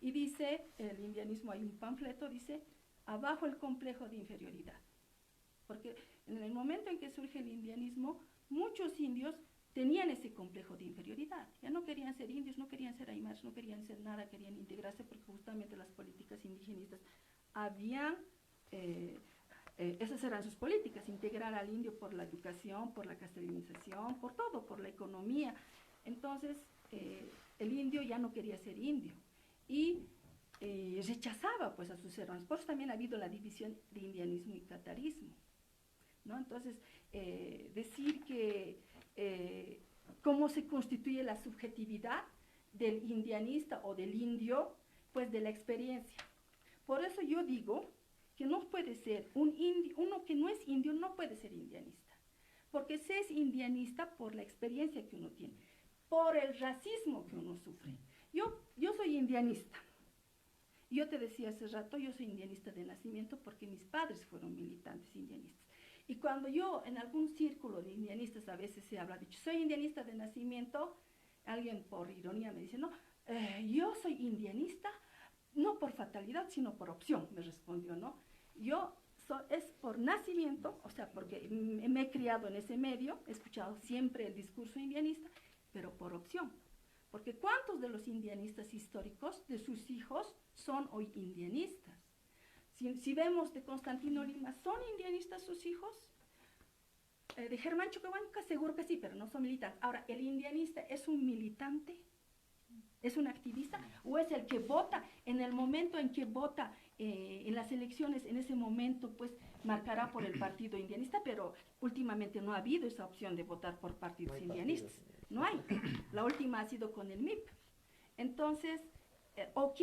y dice, el indianismo, hay un panfleto, dice, abajo el complejo de inferioridad. Porque en el momento en que surge el indianismo, muchos indios tenían ese complejo de inferioridad. Ya no querían ser indios, no querían ser aymaras, no querían ser nada, querían integrarse porque justamente las políticas indigenistas habían, esas eran sus políticas, integrar al indio por la educación, por la castellanización, por todo, por la economía. Entonces, el indio ya no quería ser indio y rechazaba pues a sus hermanos. Por eso también ha habido la división de indianismo y catarismo, ¿no? Entonces, decir que cómo se constituye la subjetividad del indianista o del indio, pues de la experiencia. Por eso yo digo que no puede ser uno que no es indio no puede ser indianista, porque se es indianista por la experiencia que uno tiene, por el racismo que uno sufre. Yo soy indianista. Yo te decía hace rato, yo soy indianista de nacimiento porque mis padres fueron militantes indianistas. Y cuando yo en algún círculo de indianistas a veces se habla, dicho, soy indianista de nacimiento, alguien por ironía me dice, no, yo soy indianista, no por fatalidad, sino por opción, me respondió, ¿no? Es por nacimiento, o sea, porque me he criado en ese medio, he escuchado siempre el discurso indianista, pero por opción. Porque ¿cuántos de los indianistas históricos de sus hijos son hoy indianistas? Si vemos de Constantino Lima, ¿son indianistas sus hijos? De Germán Choquehuanca, seguro que sí, pero no son militantes. Ahora, ¿el indianista es un militante? ¿Es un activista? ¿O es el que vota en el momento en que vota en las elecciones? En ese momento, pues, marcará por el partido indianista, pero últimamente no ha habido esa opción de votar por partidos indianistas. No hay. La última ha sido con el MIP. Entonces, ok.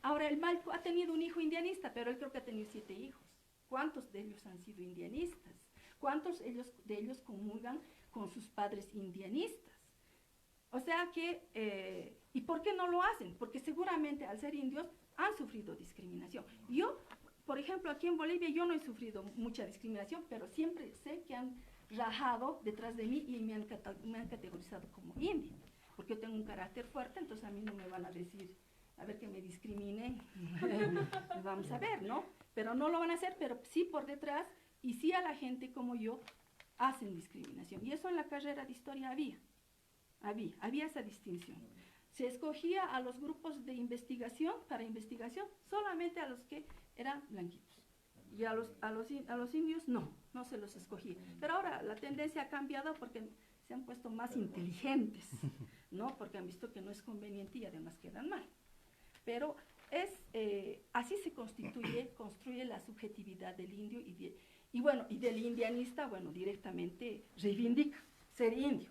Ahora, el Malco ha tenido un hijo indianista, pero él creo que ha tenido 7 hijos. ¿Cuántos de ellos han sido indianistas? ¿Cuántos de ellos comulgan con sus padres indianistas? O sea que, ¿y por qué no lo hacen? Porque seguramente al ser indios han sufrido discriminación. Yo, por ejemplo, aquí en Bolivia yo no he sufrido mucha discriminación, pero siempre sé que han rajado detrás de mí y me han categorizado como india. Porque yo tengo un carácter fuerte, entonces a mí no me van a decir, a ver que me discriminen, vamos a ver, ¿no? Pero no lo van a hacer, pero sí por detrás, y sí a la gente como yo, hacen discriminación. Y eso en la carrera de historia había esa distinción. Se escogía a los grupos de investigación, para investigación, solamente a los que eran blanquitos. Y a los indios no se los escogía. Pero ahora la tendencia ha cambiado porque se han puesto más inteligentes, ¿no? Porque han visto que no es conveniente y además quedan mal. Pero así se construye la subjetividad del indio y del indianista, bueno, directamente reivindica ser indio.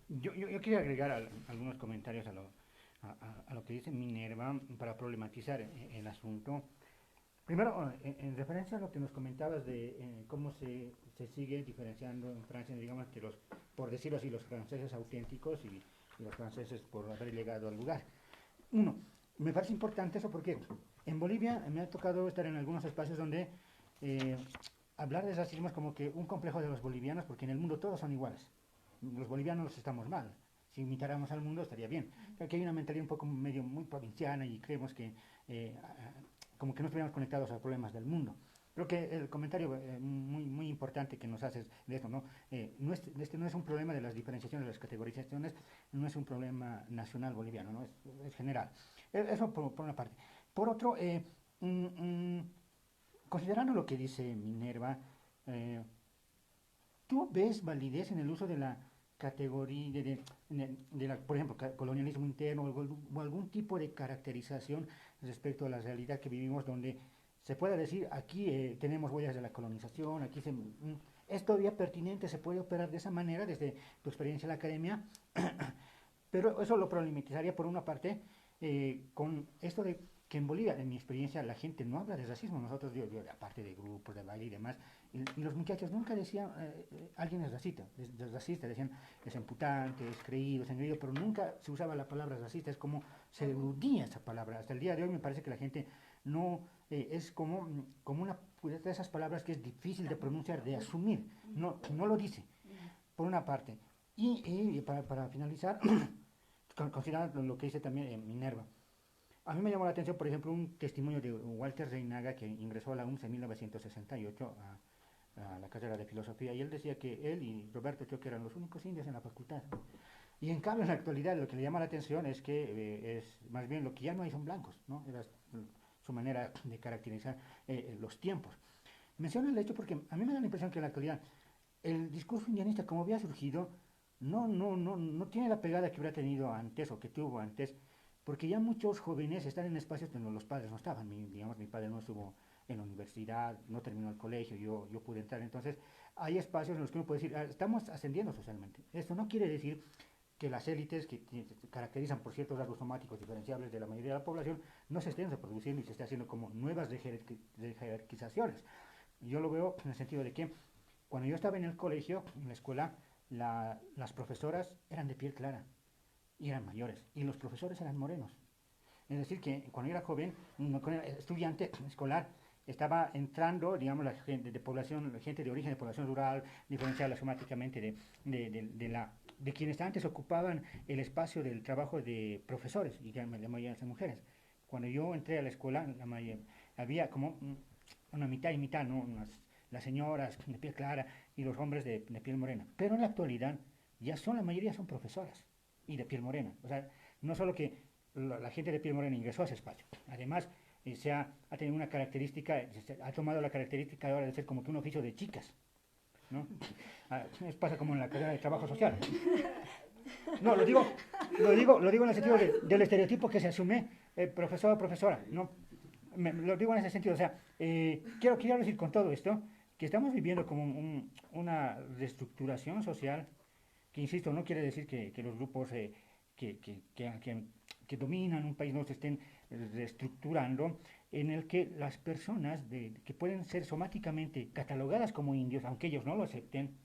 Yo quería agregar algunos comentarios a lo que dice Minerva para problematizar el asunto. Primero, en referencia a lo que nos comentabas de cómo se sigue diferenciando en Francia, digamos que por decirlo así, los franceses auténticos y los franceses por haber llegado al lugar. uno, me parece importante eso porque en Bolivia me ha tocado estar en algunos espacios donde hablar de racismo es como que un complejo de los bolivianos, porque en el mundo todos son iguales. Los bolivianos estamos mal. Si imitáramos al mundo estaría bien. Creo que hay una mentalidad un poco medio muy provinciana y creemos que como que no estuviéramos conectados a los problemas del mundo. Creo que el comentario muy importante que nos haces de esto, ¿no? Este no es un problema de las diferenciaciones, de las categorizaciones, no es un problema nacional boliviano, ¿no? Es general. Eso por una parte. Por otro, considerando lo que dice Minerva, ¿tú ves validez en el uso de la categoría, por ejemplo, colonialismo interno o algún tipo de caracterización respecto a la realidad que vivimos donde se pueda decir, aquí tenemos huellas de la colonización, es todavía pertinente, se puede operar de esa manera desde tu experiencia en la academia, pero eso lo problematizaría por una parte con esto de que en Bolivia, en mi experiencia, la gente no habla de racismo. Nosotros, yo aparte de grupos de baile y demás, y los muchachos nunca decían, alguien es racista, decían, es imputante, es creído, es engreído, pero nunca se usaba la palabra racista, es como se eludía esa palabra. Hasta el día de hoy me parece que la gente no, es como una de esas palabras que es difícil de pronunciar, de asumir, no lo dice, por una parte. Y para finalizar, considerando lo que dice también Minerva, a mí me llamó la atención, por ejemplo, un testimonio de Walter Reinaga, que ingresó a la UNCE en 1968 a la carrera de filosofía, y él decía que él y Roberto Choque eran los únicos indios en la facultad. Y en cambio, en la actualidad, lo que le llama la atención es que es más bien lo que ya no hay son blancos, ¿no? Era su manera de caracterizar los tiempos. Menciono el hecho porque a mí me da la impresión que en la actualidad el discurso indianista, como había surgido, no tiene la pegada que hubiera tenido antes o que tuvo antes, porque ya muchos jóvenes están en espacios donde los padres no estaban. Mi padre no estuvo en la universidad, no terminó el colegio, yo pude entrar. Entonces, hay espacios en los que uno puede decir, estamos ascendiendo socialmente. Esto no quiere decir que las élites que se caracterizan por ciertos rasgos somáticos diferenciables de la mayoría de la población no se estén reproduciendo y se esté haciendo como nuevas jerarquizaciones. Yo lo veo en el sentido de que cuando yo estaba en el colegio, en la escuela, las profesoras eran de piel clara y eran mayores, y los profesores eran morenos. Es decir, que cuando yo era joven, estudiante escolar, estaba entrando, digamos, la gente de población, gente de origen de población rural, diferenciada somáticamente de quienes antes ocupaban el espacio del trabajo de profesores, y la mayoría de mujeres. Cuando yo entré a la escuela, había como una mitad y mitad, ¿no? Las señoras de piel clara y los hombres de piel morena. Pero en la actualidad, la mayoría son profesoras y de piel morena. O sea, no solo que la gente de piel morena ingresó a ese espacio, además ha tenido una característica, ha tomado la característica ahora de ser como que un oficio de chicas, ¿no? Pasa como en la carrera de trabajo social. No, lo digo en el sentido del estereotipo que se asume, profesor o profesora, ¿no? Lo digo en ese sentido, o sea, quiero decir con todo esto que estamos viviendo como una reestructuración social que, insisto, no quiere decir que los grupos que dominan un país no se estén reestructurando, en el que las personas que pueden ser somáticamente catalogadas como indios, aunque ellos no lo acepten,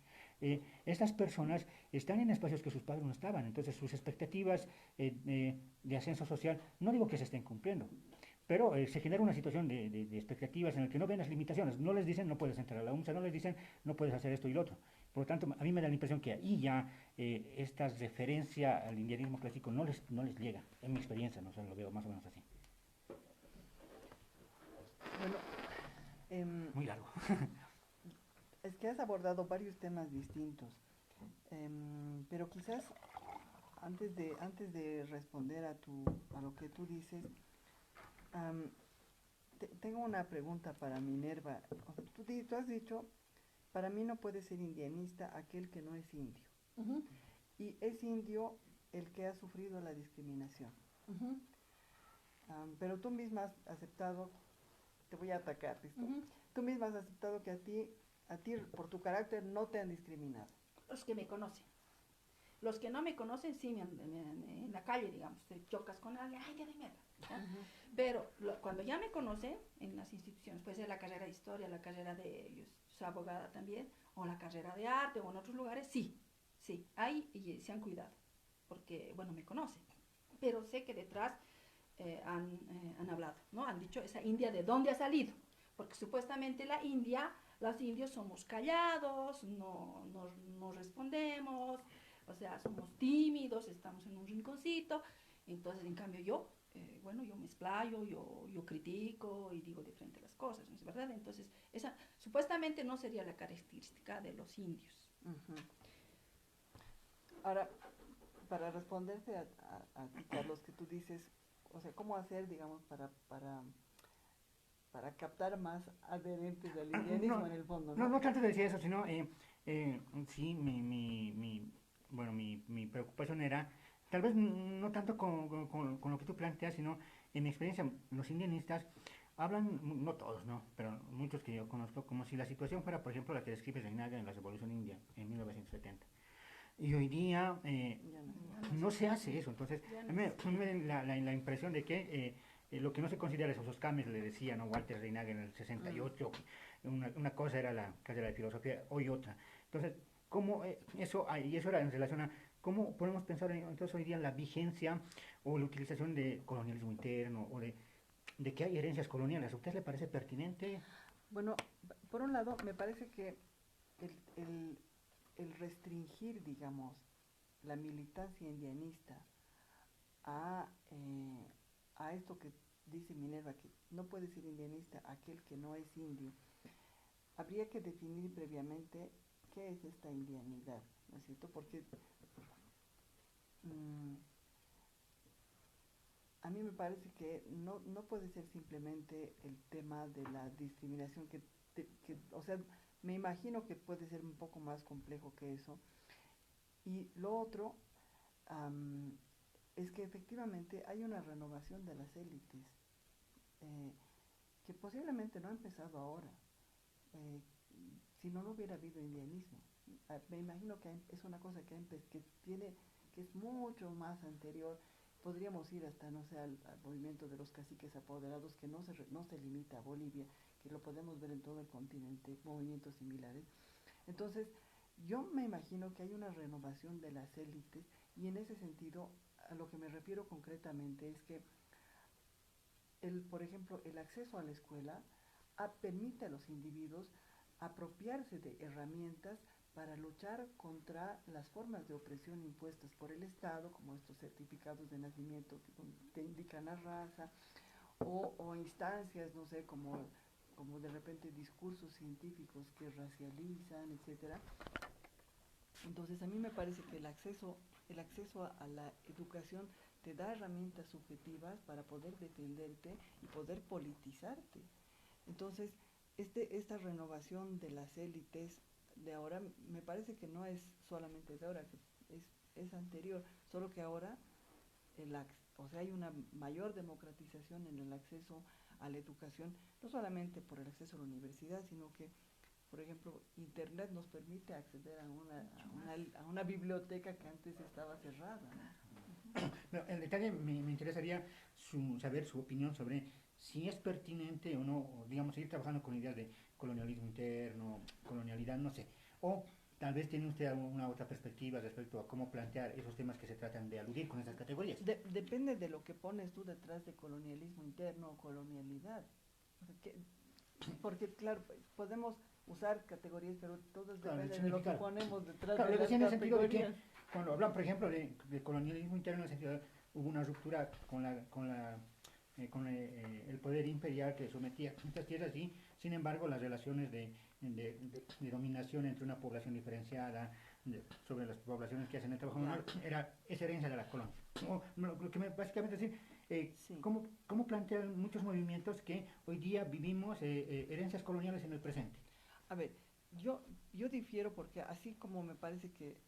estas personas están en espacios que sus padres no estaban, entonces sus expectativas de ascenso social, no digo que se estén cumpliendo, pero se genera una situación de expectativas en la que no ven las limitaciones, no les dicen no puedes entrar a la UNSA, no les dicen no puedes hacer esto y lo otro. Por lo tanto, a mí me da la impresión que ahí ya esta referencia al indianismo clásico no les llega, en mi experiencia, no sé, lo veo más o menos así. Bueno, muy largo. es que has abordado varios temas distintos, pero quizás antes de responder a lo que tú dices, tengo una pregunta para Minerva. O sea, tú has dicho, para mí no puede ser indianista aquel que no es indio. Ujú, Y es indio el que ha sufrido la discriminación. ujú, Pero tú misma has aceptado, te voy a atacar, ¿listo? ujú. Tú misma has aceptado que a ti por tu carácter no te han discriminado. Los que me conocen. Los que no me conocen, sí, en la calle, digamos, te chocas con alguien, ay, qué de mierda. ¿Ya? Pero cuando ya me conocen en las instituciones, puede ser la carrera de historia, la carrera yo soy abogada también, o la carrera de arte, o en otros lugares, sí, ahí y se han cuidado, porque, bueno, me conocen. Pero sé que detrás han hablado, ¿no? Han dicho, esa India, ¿de dónde ha salido? Porque supuestamente la India, los indios somos callados, no respondemos, o sea, somos tímidos, estamos en un rinconcito. Entonces, en cambio, bueno, yo me explayo, yo critico y digo de frente las cosas, ¿no es verdad? Entonces, esa supuestamente no sería la característica de los indios. Ujú. Ahora, para responderte a ti, Carlos, que tú dices, o sea, ¿cómo hacer, digamos, para captar más adherentes del indianismo No, en el fondo, no, ¿no? no tanto decir eso, sino, sí, bueno, mi preocupación era, tal vez no tanto con lo que tú planteas, sino en mi experiencia, los indianistas hablan, no todos, ¿no? Pero muchos que yo conozco, como si la situación fuera, por ejemplo, la que describe Reinaga en la Revolución India, en 1970. Y hoy día Ya no. no se hace eso. Entonces, Ya a no mí es. me da la impresión de que lo que no se considera esos cames, le decía, ¿no? Walter Reinaga en el 68, una cosa era la cátedra de filosofía, hoy otra. Entonces, ¿cómo eso, y eso era en relación a cómo podemos pensar entonces hoy día en la vigencia o la utilización de colonialismo interno o de que hay herencias coloniales? ¿A usted le parece pertinente? Bueno, por un lado, me parece que el, el- el restringir, digamos, la militancia indianista a, a esto que dice Minerva, que no puede ser indianista aquel que no es indio, habría que definir previamente qué es esta indianidad, ¿no es cierto? Porque mm, a mí me parece que no puede ser simplemente el tema de la discriminación, o sea, me imagino que puede ser un poco más complejo que eso. Y lo otro am, es que efectivamente hay una renovación de las élites, eh, que posiblemente no ha empezado ahora, eh, si no hubiera habido indianismo. Me imagino que es una cosa que es mucho más anterior. Podríamos ir hasta, no sé, al movimiento de los caciques apoderados, que no se limita a Bolivia, que lo podemos ver en todo el continente, movimientos similares. Entonces, yo me imagino que hay una renovación de las élites, y en ese sentido, a lo que me refiero concretamente es que, por ejemplo, el acceso a la escuela permite a los individuos apropiarse de herramientas para luchar contra las formas de opresión impuestas por el Estado, como estos certificados de nacimiento que indican la raza, o instancias, no sé, como de repente discursos científicos que racializan, etcétera. Entonces, a mí me parece que el acceso a la educación te da herramientas subjetivas para poder defenderte y poder politizarte. Entonces, esta renovación de las élites de ahora me parece que no es solamente de ahora, que es anterior, solo que ahora o sea, hay una mayor democratización en el acceso a la educación, no solamente por el acceso a la universidad, sino que, por ejemplo, Internet nos permite acceder a una biblioteca que antes estaba cerrada, ¿no? Bueno, en detalle me interesaría saber su opinión sobre si es pertinente o no, o, digamos, seguir trabajando con ideas de colonialismo interno, colonialidad, no sé, o tal vez tiene usted alguna otra perspectiva respecto a cómo plantear esos temas que se tratan de aludir con esas categorías. Depende de lo que pones tú detrás de colonialismo interno o colonialidad. O sea, porque, claro, podemos usar categorías, pero todo Claro, el depende de lo que significado. ponemos detrás Claro, de le las decía en el sentido de que categorías. cuando hablan, por ejemplo, de colonialismo interno, en el sentido de, hubo una ruptura con el poder imperial que sometía estas tierras y, sin embargo, las relaciones de dominación entre una población diferenciada sobre las poblaciones que hacen el trabajo manual es herencia de la colonia. Lo que básicamente decir, Sí. ¿cómo plantean muchos movimientos que hoy día vivimos herencias coloniales en el presente? A ver, yo difiero, porque así como me parece que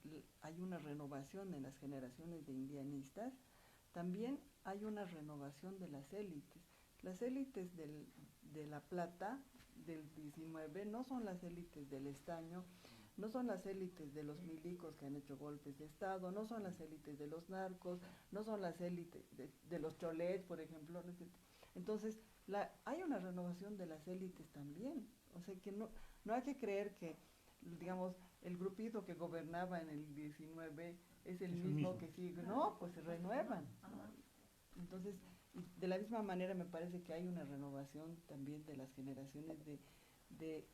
hay una renovación en las generaciones de indianistas, también hay una renovación de las élites. Las élites de La Plata del 19 no son las élites del estaño, no son las élites de los milicos que han hecho golpes de Estado, no son las élites de los narcos, no son las élites de los cholets, por ejemplo. Entonces, hay una renovación de las élites también. O sea, que no hay que creer que, digamos, el grupito que gobernaba en el 19 es el mismo que sigue. No, pues se renuevan, ¿no? Entonces, Y de la misma manera me parece que hay una renovación también de las generaciones de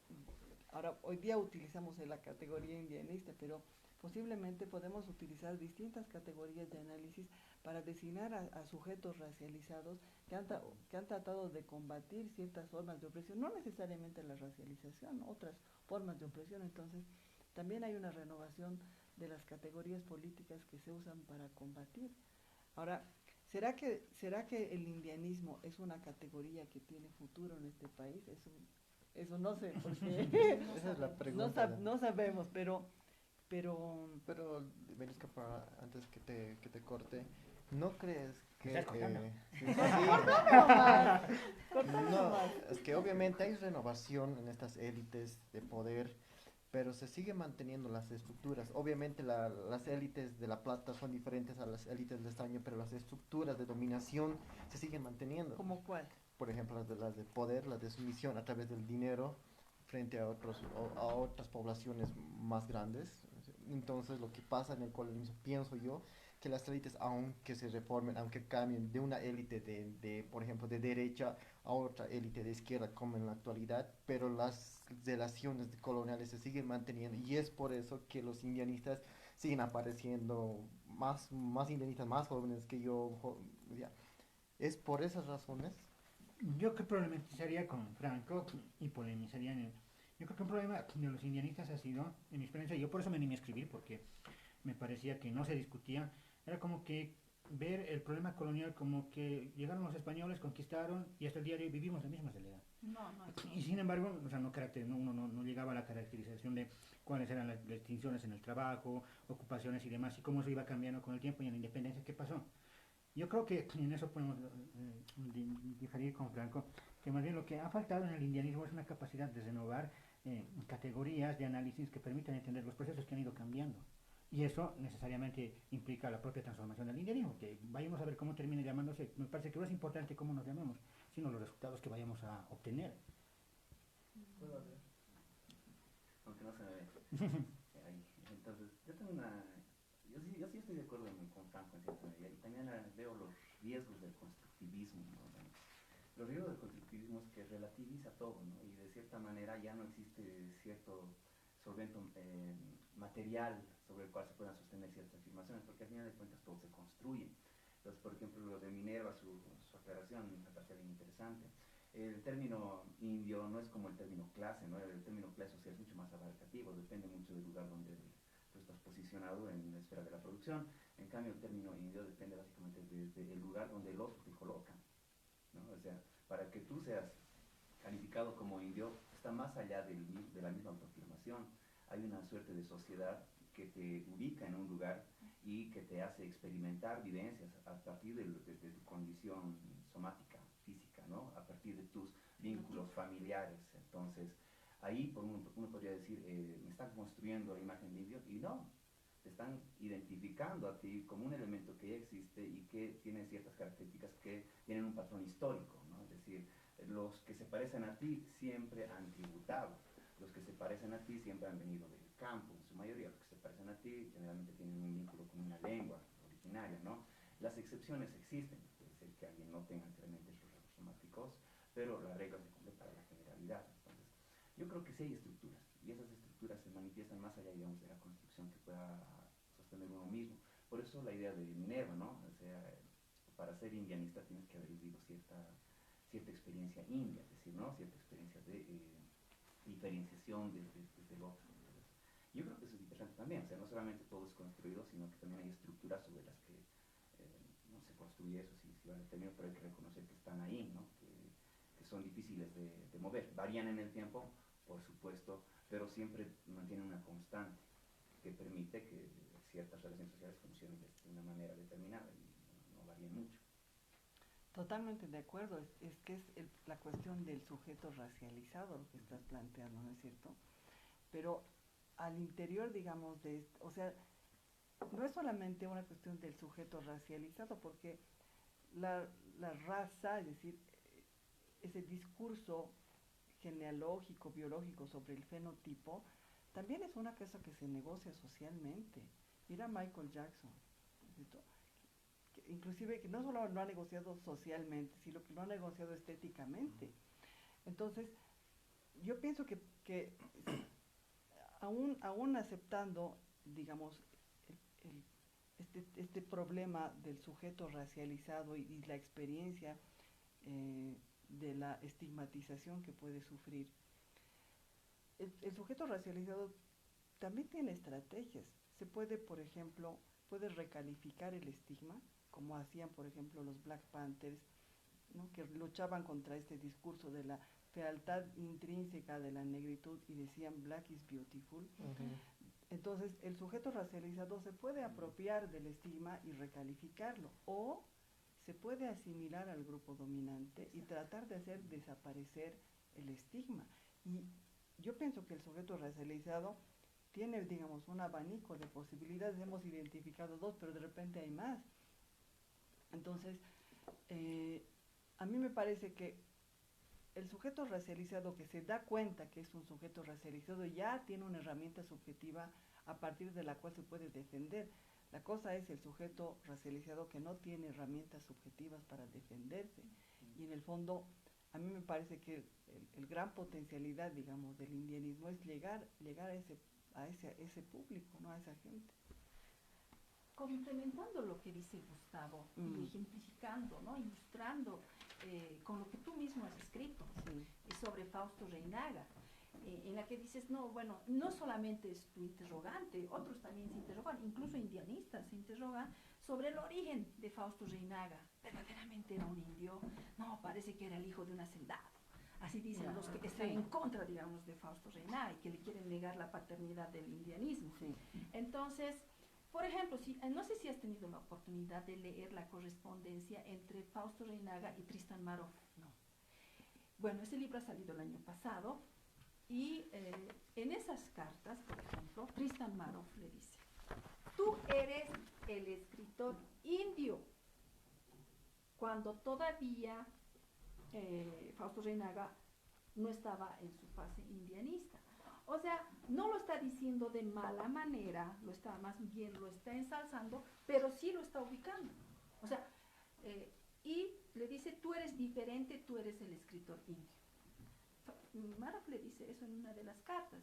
ahora, hoy día utilizamos la categoría indianista, pero posiblemente podemos utilizar distintas categorías de análisis para designar a sujetos racializados que han tratado de combatir ciertas formas de opresión, no necesariamente la racialización, otras formas de opresión. Entonces, también hay una renovación de las categorías políticas que se usan para combatir. Ahora, ¿será que el indianismo es una categoría que tiene futuro en este país? Eso no sé, porque Esa es la pregunta. no sabemos, pero Pero, Verisca, antes que te corte, ¿no crees que... ¿Me estás cortando? sí, sí, cortamos no, nomás. es que obviamente hay renovación en estas élites de poder, pero se sigue manteniendo las estructuras. Obviamente las élites de la plata son diferentes a las élites del estaño, pero las estructuras de dominación se siguen manteniendo. ¿Cómo cuál? Por ejemplo, las de poder, las de sumisión a través del dinero frente a otras poblaciones más grandes. Entonces, lo que pasa en el colonialismo, pienso yo, que las élites, aunque se reformen, aunque cambien de una élite por ejemplo, de derecha a otra élite de izquierda, como en la actualidad, pero las relaciones coloniales se siguen manteniendo, y es por eso que los indianistas siguen apareciendo, más indianistas, más jóvenes que yo, ya. Es por esas razones. Yo que problematizaría con Franco y polemizaría en él. Yo creo que un problema de los indianistas ha sido, en mi experiencia, yo por eso me animé a escribir, porque me parecía que no se discutía, era como que ver el problema colonial como que llegaron los españoles, conquistaron y hasta el día de hoy vivimos la misma realidad. No, no. Y sin embargo, o sea, uno no llegaba a la caracterización de cuáles eran las distinciones en el trabajo, ocupaciones y demás, y cómo eso iba cambiando con el tiempo y en la independencia que pasó. Yo creo que en eso podemos diferir con Franco, que más bien lo que ha faltado en el indianismo es una capacidad de renovar categorías de análisis que permitan entender los procesos que han ido cambiando. Y eso necesariamente implica la propia transformación del indianismo, que vayamos a ver cómo termina llamándose. Me parece que no es importante cómo nos llamemos, sino los resultados que vayamos a obtener. ¿Puedo hablar? Aunque no se me ve. Ahí. Entonces, yo sí estoy de acuerdo con Franco en cierta medida, y también veo los riesgos del constructivismo, ¿no? Los riesgos del constructivismo es que relativiza todo, ¿no? Y de cierta manera ya no existe cierto solvente material sobre el cual se puedan sostener ciertas afirmaciones, porque al final de cuentas todo se construye. Entonces, por ejemplo, lo de Minerva, su aclaración me parece bien interesante. El término indio no es como el término clase, ¿no? El término clase social es mucho más abarcativo, depende mucho del lugar donde tú estás posicionado en la esfera de la producción. En cambio, el término indio depende básicamente desde el lugar donde el otro te coloca, ¿no? O sea, para que tú seas calificado como indio, está más allá de la misma autoafirmación. Hay una suerte de sociedad que te ubica en un lugar y que te hace experimentar vivencias a partir de tu condición somática, física, ¿no? A partir de tus vínculos familiares. Entonces, ahí uno podría decir, me están construyendo la imagen de indio, y no, te están identificando a ti como un elemento que ya existe y que tiene ciertas características que tienen un patrón histórico, ¿no? Es decir, los que se parecen a ti siempre han tributado, los que se parecen a ti siempre han venido del campo, en su mayoría. Los que se parecen a ti generalmente tienen un vínculo con una lengua originaria, ¿no? Las excepciones existen, puede ser que alguien no tenga anteriormente esos rasgos somáticos, pero la regla se cumple para la generalidad. Entonces, yo creo que sí hay estructuras, y esas estructuras se manifiestan más allá, digamos, de la construcción que pueda sostener uno mismo. Por eso la idea de Minerva, ¿no? O sea, para ser indianista tienes que haber vivido cierta experiencia india, es decir, ¿no? Cierta experiencia de diferenciación desde el otro. Entonces, yo creo que eso es interesante también, o sea, no solamente todo es construido, sino que también hay estructuras sobre las que no se construye eso, si vale el término, pero hay que reconocer que están ahí, ¿no? Que son difíciles de mover, varían en el tiempo, por supuesto, pero siempre mantienen una constante que permite que ciertas relaciones sociales funcionen de una manera determinada y no varíen mucho. Totalmente de acuerdo, es que es la cuestión del sujeto racializado lo que estás planteando, ¿no es cierto? Pero al interior, digamos, o sea, no es solamente una cuestión del sujeto racializado, porque la raza, es decir, ese discurso genealógico, biológico sobre el fenotipo, también es una cosa que se negocia socialmente. Mira Michael Jackson, ¿cierto? inclusive que no solo lo ha negociado socialmente, sino que lo ha negociado estéticamente. Entonces, yo pienso que aún aceptando, digamos, este problema del sujeto racializado y la experiencia de la estigmatización que puede sufrir, el sujeto racializado también tiene estrategias. Se puede, por ejemplo, puede recalificar el estigma, como hacían, por ejemplo, los Black Panthers, ¿no? Que luchaban contra este discurso de la fealdad intrínseca de la negritud y decían Black is beautiful. Entonces, el sujeto racializado se puede apropiar del estigma y recalificarlo, o se puede asimilar al grupo dominante y tratar de hacer desaparecer el estigma. Y yo pienso que el sujeto racializado tiene, digamos, un abanico de posibilidades. Hemos identificado dos, pero de repente hay más. Entonces, a mí me parece que el sujeto racializado que se da cuenta que es un sujeto racializado ya tiene una herramienta subjetiva a partir de la cual se puede defender. La cosa es el sujeto racializado que no tiene herramientas subjetivas para defenderse. Y en el fondo, a mí me parece que el gran potencialidad, digamos, del indianismo es llegar a ese público, ¿no? A esa gente. Complementando lo que dice Gustavo y ejemplificando, ¿no? Ilustrando con lo que tú mismo has escrito sobre Fausto Reinaga, en la que dices, no, bueno, no solamente es tu interrogante, otros también se interrogan, incluso indianistas se interrogan sobre el origen de Fausto Reinaga. ¿Verdaderamente era un indio? No, parece que era el hijo de un hacendado. Así dicen los que están en contra, digamos, de Fausto Reinaga y que le quieren negar la paternidad del indianismo. Entonces, por ejemplo, no sé si has tenido la oportunidad de leer la correspondencia entre Fausto Reinaga y Tristan Maroff. No. Bueno, ese libro ha salido el año pasado y en esas cartas, por ejemplo, Tristan Maroff le dice, tú eres el escritor indio, cuando todavía Fausto Reinaga no estaba en su fase indianista. O sea, no lo está diciendo de mala manera, más bien lo está ensalzando, pero sí lo está ubicando. O sea, y le dice, tú eres diferente, tú eres el escritor indio. Maroff le dice eso en una de las cartas.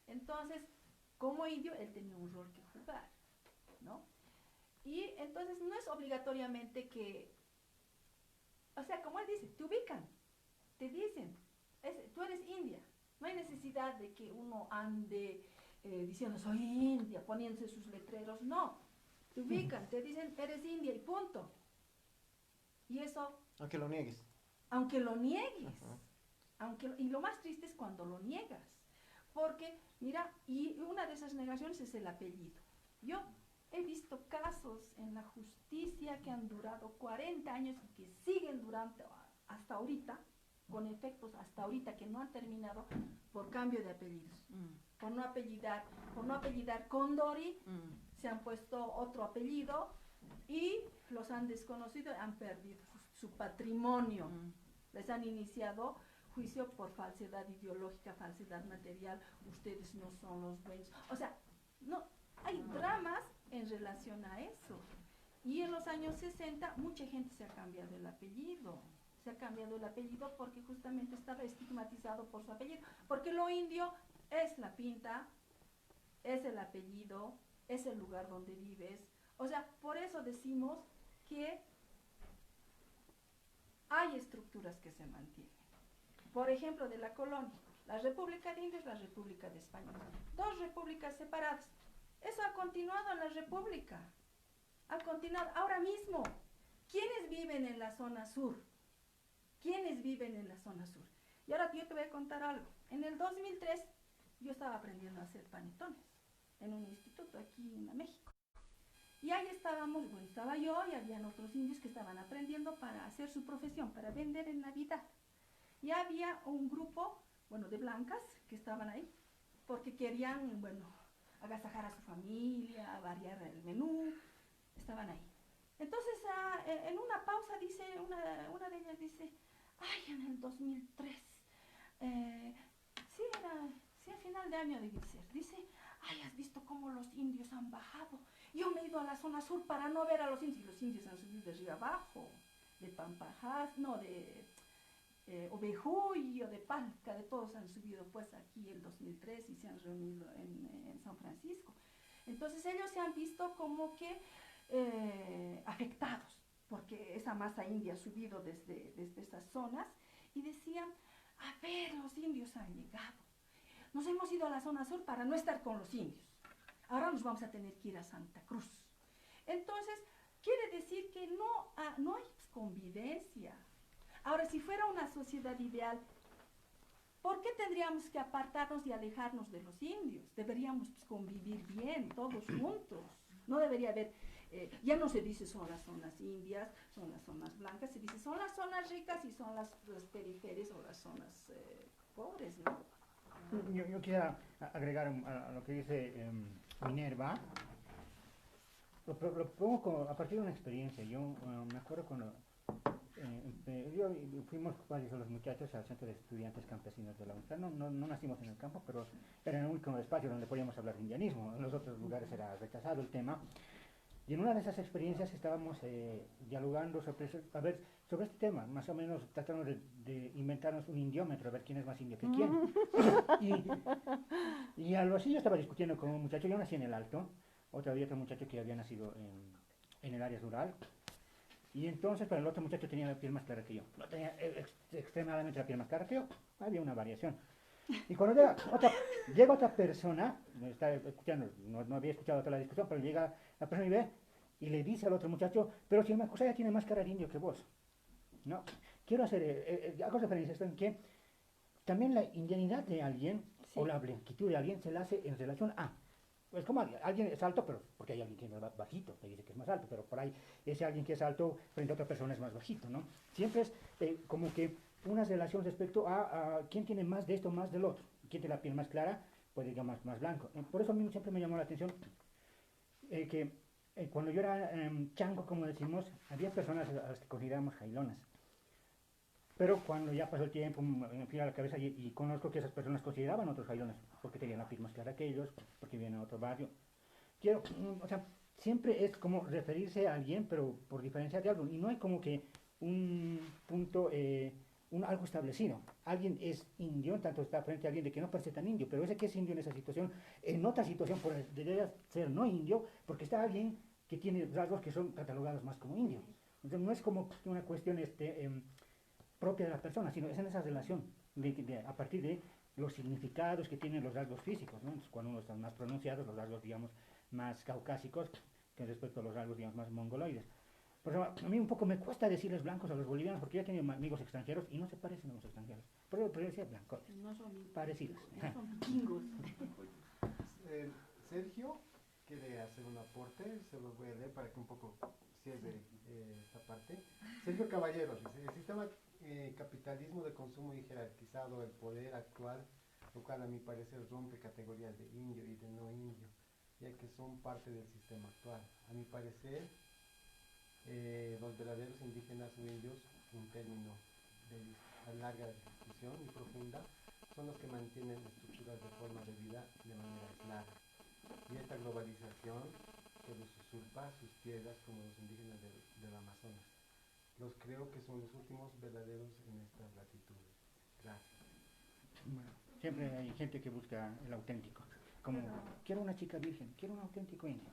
Entonces, como indio, él tenía un rol que jugar, ¿no? Y entonces no es obligatoriamente que, o sea, como él dice, te ubican, te dicen, tú eres india. No hay necesidad de que uno ande diciendo, soy india, poniéndose sus letreros. No, te ubican, te dicen, eres india y punto. Y eso... Aunque lo niegues. Aunque lo niegues. Y lo más triste es cuando lo niegas. Porque, mira, y una de esas negaciones es el apellido. Yo he visto casos en la justicia que han durado 40 años y que siguen durando hasta ahorita, con efectos hasta ahorita que no han terminado por cambio de apellidos. Por no apellidar Condori, se han puesto otro apellido y los han desconocido, han perdido su patrimonio. Les han iniciado juicio por falsedad ideológica, falsedad material, ustedes no son los dueños. O sea, no, hay dramas en relación a eso. Y en los años 60 mucha gente se ha cambiado el apellido. Se ha cambiado el apellido porque justamente estaba estigmatizado por su apellido. Porque lo indio es la pinta, es el apellido, es el lugar donde vives. O sea, por eso decimos que hay estructuras que se mantienen. Por ejemplo, de la colonia, la República de Indios, la República de España. Dos repúblicas separadas. Eso ha continuado en la República. Ha continuado. Ahora mismo, ¿quiénes viven en la zona sur? ¿Quiénes viven en la zona sur? Y ahora yo te voy a contar algo. En el 2003 yo estaba aprendiendo a hacer panetones en un instituto aquí en México. Y ahí estábamos, bueno, estaba yo y habían otros indios que estaban aprendiendo para hacer su profesión, para vender en Navidad. Y había un grupo, bueno, de blancas que estaban ahí porque querían, bueno, agasajar a su familia, variar el menú, estaban ahí. Entonces, en una pausa dice, una de ellas dice, ay, en el 2003, sí, a final de año debe ser, dice, ay, ¿has visto cómo los indios han bajado? Yo me he ido a la zona sur para no ver a los indios. Los indios han subido de río abajo, de Pampajas, no, de Ovejuyo, de Palca, de todos han subido pues aquí el 2003 y se han reunido en San Francisco. Entonces ellos se han visto como que afectados, porque esa masa india ha subido desde esas zonas y decían, a ver, los indios han llegado. Nos hemos ido a la zona sur para no estar con los indios. Ahora nos vamos a tener que ir a Santa Cruz. Entonces, quiere decir que no hay convivencia. Ahora, si fuera una sociedad ideal, ¿por qué tendríamos que apartarnos y alejarnos de los indios? Deberíamos pues, convivir bien, todos juntos. No debería haber, ya no se dice son las zonas indias, son las zonas blancas, se dice son las zonas ricas y son las periferias o las zonas pobres, ¿no? Yo quisiera agregar a lo que dice Minerva. Lo pongo a partir de una experiencia. Yo me acuerdo cuando fuimos varios de los muchachos al centro de estudiantes campesinos de la UNCLA. No nacimos en el campo, pero era el único espacio donde podíamos hablar de indianismo. En los otros lugares era rechazado el tema. Y en una de esas experiencias estábamos dialogando sobre este tema, más o menos tratando de inventarnos un indiómetro, a ver quién es más indio que quién. Y algo así yo estaba discutiendo con un muchacho, yo nací en el Alto, había otro muchacho que había nacido en el área rural, y entonces pero el otro muchacho tenía la piel más clara que yo, no tenía extremadamente la piel más clara que yo, había una variación. Y cuando llega otra persona, me está escuchando, no había escuchado toda la discusión, pero llega la persona y ve y le dice al otro muchacho, pero si el Macusaya tiene más cara de indio que vos. No, quiero hago referencia a esto en que también la indianidad de alguien o la blanquitud de alguien se la hace en relación a, pues como alguien es alto, pero porque hay alguien que es más bajito, que dice que es más alto, pero por ahí ese alguien que es alto frente a otra persona es más bajito, ¿no? Siempre es como que una relación respecto a quién tiene más de esto, más del otro. Quién tiene la piel más clara, pues digamos más blanco. Por eso a mí siempre me llamó la atención que cuando yo era chango, como decimos, había personas a las que considerábamos jailonas. Pero cuando ya pasó el tiempo, me fui a la cabeza y conozco que esas personas consideraban otros jailones, porque tenían la piel más clara que ellos, porque vivían en otro barrio. O sea, siempre es como referirse a alguien, pero por diferencia de algo. Y no hay como que un punto, algo establecido. Alguien es indio, en tanto está frente a alguien de que no parece tan indio, pero ese que es indio en esa situación, en otra situación debería ser no indio, porque está alguien que tiene rasgos que son catalogados más como indio. Entonces no es como una cuestión propia de la persona, sino es en esa relación, a partir de los significados que tienen los rasgos físicos, ¿no? Entonces, cuando uno está más pronunciados, los rasgos, digamos, más caucásicos, que respecto a los rasgos, digamos, más mongoloides. Por ejemplo, a mí un poco me cuesta decirles blancos a los bolivianos, porque yo he tenido amigos extranjeros y no se parecen a los extranjeros. Pero yo decía blancos, No son parecidos. son vikingos. Sergio quiere hacer un aporte, se los voy a leer para que un poco cierre esta parte. Sergio Caballeros dice, el sistema capitalismo de consumo y jerarquizado, el poder actual, lo cual a mi parecer rompe categorías de indio y de no indio, ya que son parte del sistema actual. A mi parecer, los verdaderos indígenas o indios, un término de larga discusión y profunda, son los que mantienen estructuras de forma de vida de manera aislada. Y esta globalización que los usurpa sus tierras como los indígenas del Amazonas. Los creo que son los últimos verdaderos en estas latitudes. Gracias. Bueno, siempre hay gente que busca el auténtico. Como, quiero una chica virgen, quiero un auténtico indio.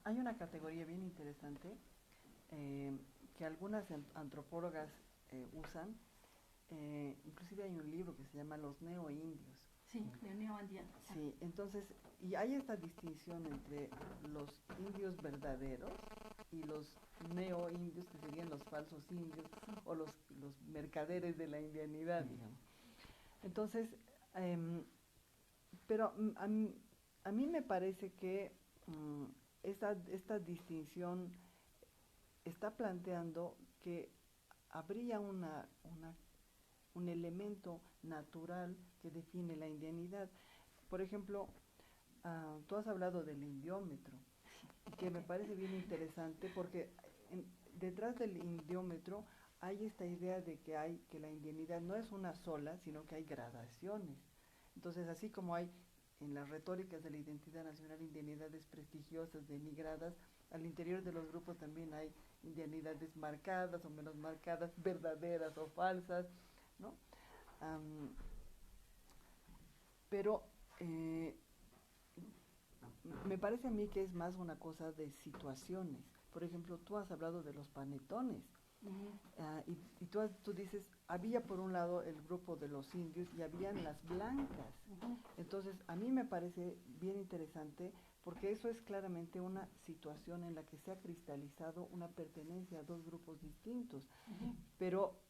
Hay una categoría bien interesante que algunas antropólogas usan. Inclusive hay un libro que se llama Los neoindios. Sí, de neoandianos. Sí, entonces, y hay esta distinción entre los indios verdaderos y los neoindios, que serían los falsos indios, o los mercaderes de la indianidad, digamos. Entonces, pero a mí me parece que esta distinción está planteando que habría un elemento natural que define la indianidad. Por ejemplo, tú has hablado del indiómetro, que me parece bien interesante porque detrás del indiómetro hay esta idea de que la indianidad no es una sola, sino que hay gradaciones. Entonces, así como hay en las retóricas de la identidad nacional, indianidades prestigiosas, denigradas. Al interior de los grupos también hay indianidades marcadas o menos marcadas, verdaderas o falsas, ¿no? Pero me parece a mí que es más una cosa de situaciones. Por ejemplo, tú has hablado de los panetones. Y tú dices, había por un lado el grupo de los indios y habían las blancas. Entonces, a mí me parece bien interesante porque eso es claramente una situación en la que se ha cristalizado una pertenencia a dos grupos distintos. Pero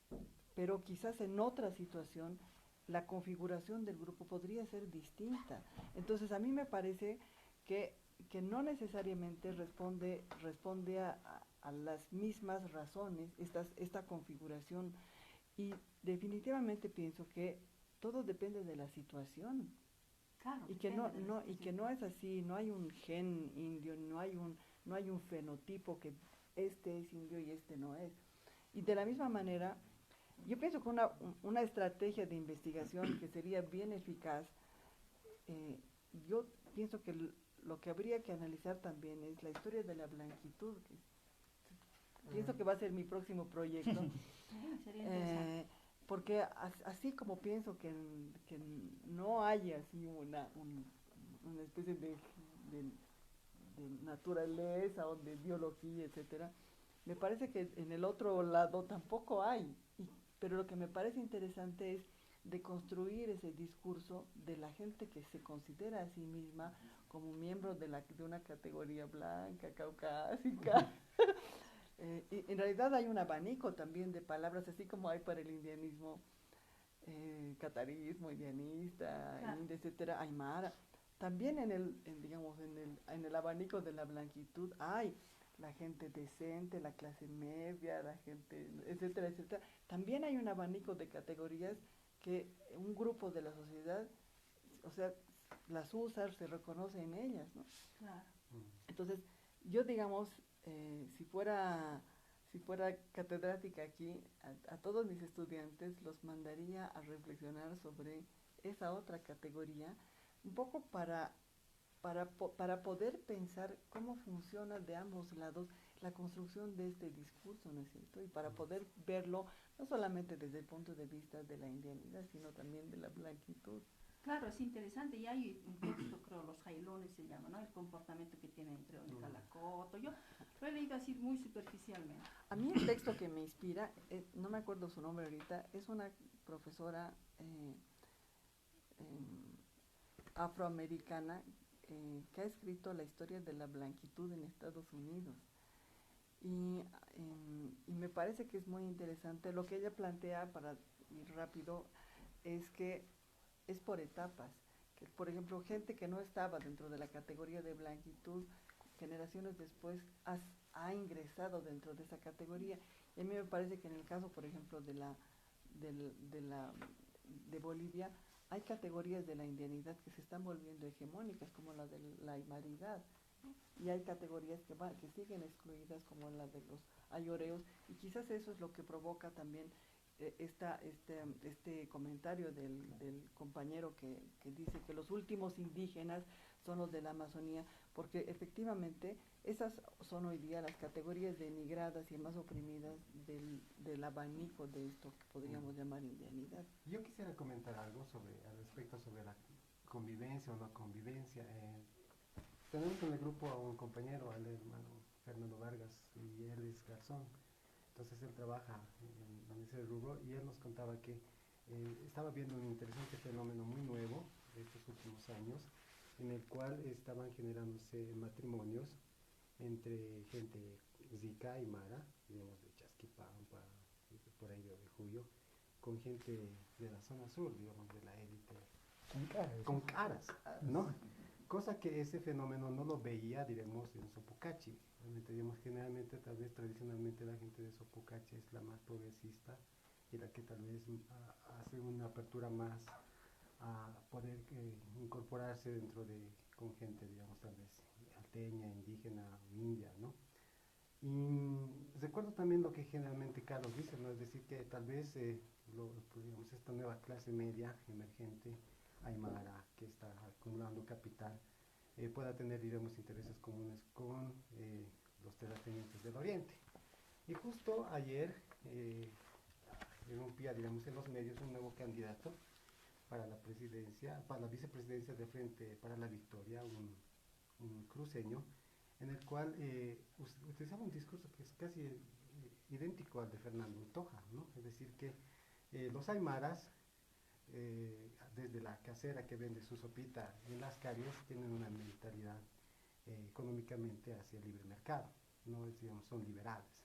quizás en otra situación la configuración del grupo podría ser distinta. Entonces, a mí me parece que no necesariamente responde a las mismas razones esta configuración, y definitivamente pienso que todo depende de la situación. Claro, Y que no es así, no hay un gen indio, no hay un fenotipo que este es indio y este no es. Y de la misma manera, yo pienso que una estrategia de investigación que sería bien eficaz, yo pienso que lo que habría que analizar también es la historia de la blanquitud, que pienso que va a ser mi próximo proyecto. Sería interesante. Porque así como pienso que no hay así una especie de naturaleza o de biología, etcétera, me parece que en el otro lado tampoco hay. Pero lo que me parece interesante es de construir ese discurso de la gente que se considera a sí misma como miembro de una categoría blanca, caucásica. Y en realidad hay un abanico también de palabras, así como hay para el indianismo, catarismo, indianista, Claro. india, etcétera, aymara. También en el abanico de la blanquitud hay la gente decente, la clase media, la gente, etcétera, etcétera. También hay un abanico de categorías que un grupo de la sociedad, o sea, las usa, se reconoce en ellas, ¿no? Claro. Entonces, yo digamos, si fuera catedrática aquí, a todos mis estudiantes los mandaría a reflexionar sobre esa otra categoría, un poco para poder pensar cómo funciona de ambos lados la construcción de este discurso, ¿no es cierto? Y para poder verlo no solamente desde el punto de vista de la indianidad, sino también de la blanquitud. Claro, es interesante. Y hay un texto, creo, los jailones se llama, ¿no? El comportamiento que tiene entre el calacoto. Yo lo he leído así muy superficialmente. A mí el texto que me inspira, no me acuerdo su nombre ahorita, es una profesora afroamericana que ha escrito la historia de la blanquitud en Estados Unidos. Y me parece que es muy interesante. Lo que ella plantea, para ir rápido, es que es por etapas. Que, por ejemplo, gente que no estaba dentro de la categoría de blanquitud, generaciones después ha ingresado dentro de esa categoría. Y a mí me parece que en el caso, por ejemplo, de Bolivia, hay categorías de la indianidad que se están volviendo hegemónicas, como la de la aymaridad, ¿no? Y hay categorías que siguen excluidas, como la de los ayoreos, y quizás eso es lo que provoca también este comentario del compañero que dice que los últimos indígenas son los de la Amazonía, porque efectivamente esas son hoy día las categorías denigradas y más oprimidas del abanico de esto que podríamos llamar indianidad. Yo quisiera comentar algo al respecto sobre la convivencia o no convivencia. Tenemos en el grupo a un compañero, al hermano Fernando Vargas, y él es garzón. Entonces él trabaja en ese rubro y él nos contaba que estaba viendo un interesante fenómeno muy nuevo de estos últimos años, en el cual estaban generándose matrimonios entre gente Zika y Mara, digamos de Chasquipampa, por ahí de Julio, con gente de la zona sur, digamos de la élite. Con caras, ¿no? Cosa que ese fenómeno no lo veía, diremos, en Sopocachi. Realmente, digamos, generalmente, tal vez tradicionalmente la gente de Sopocachi es la más progresista y la que tal vez hace una apertura más a poder incorporarse con gente, digamos, tal vez alteña, indígena, india, ¿no? Y recuerdo también lo que generalmente Carlos dice, ¿no? Es decir, que tal vez, digamos, esta nueva clase media emergente aymara que está acumulando capital pueda tener, digamos, intereses comunes con los terratenientes del Oriente. Y justo ayer irrumpía, digamos, en los medios un nuevo candidato para la presidencia, para la vicepresidencia de Frente para la Victoria, un cruceño, en el cual utilizaba un discurso que es casi idéntico al de Fernando Toja, ¿no? Es decir, que los aymaras, desde la casera que vende su sopita en las calles, tienen una mentalidad económicamente hacia el libre mercado, no es, digamos, son liberales.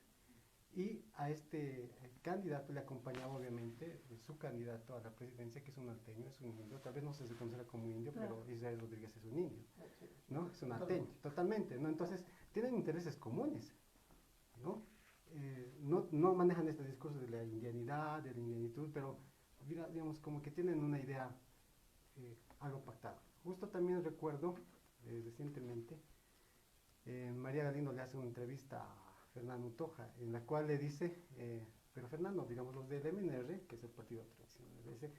Y a este candidato le acompañaba obviamente su candidato a la presidencia, que es un alteño, es un indio, tal vez no se considera como indio, claro, pero Israel Rodríguez es un indio, ¿no? Es un alteño, totalmente, ¿no? Entonces, tienen intereses comunes, ¿no? No manejan este discurso de la indianidad, de la indianitud, pero digamos como que tienen una idea algo pactada. Justo también recuerdo recientemente María Galindo le hace una entrevista a Fernando Toja en la cual le dice, pero Fernando, digamos los del MNR, que es el partido tradicional, le dice,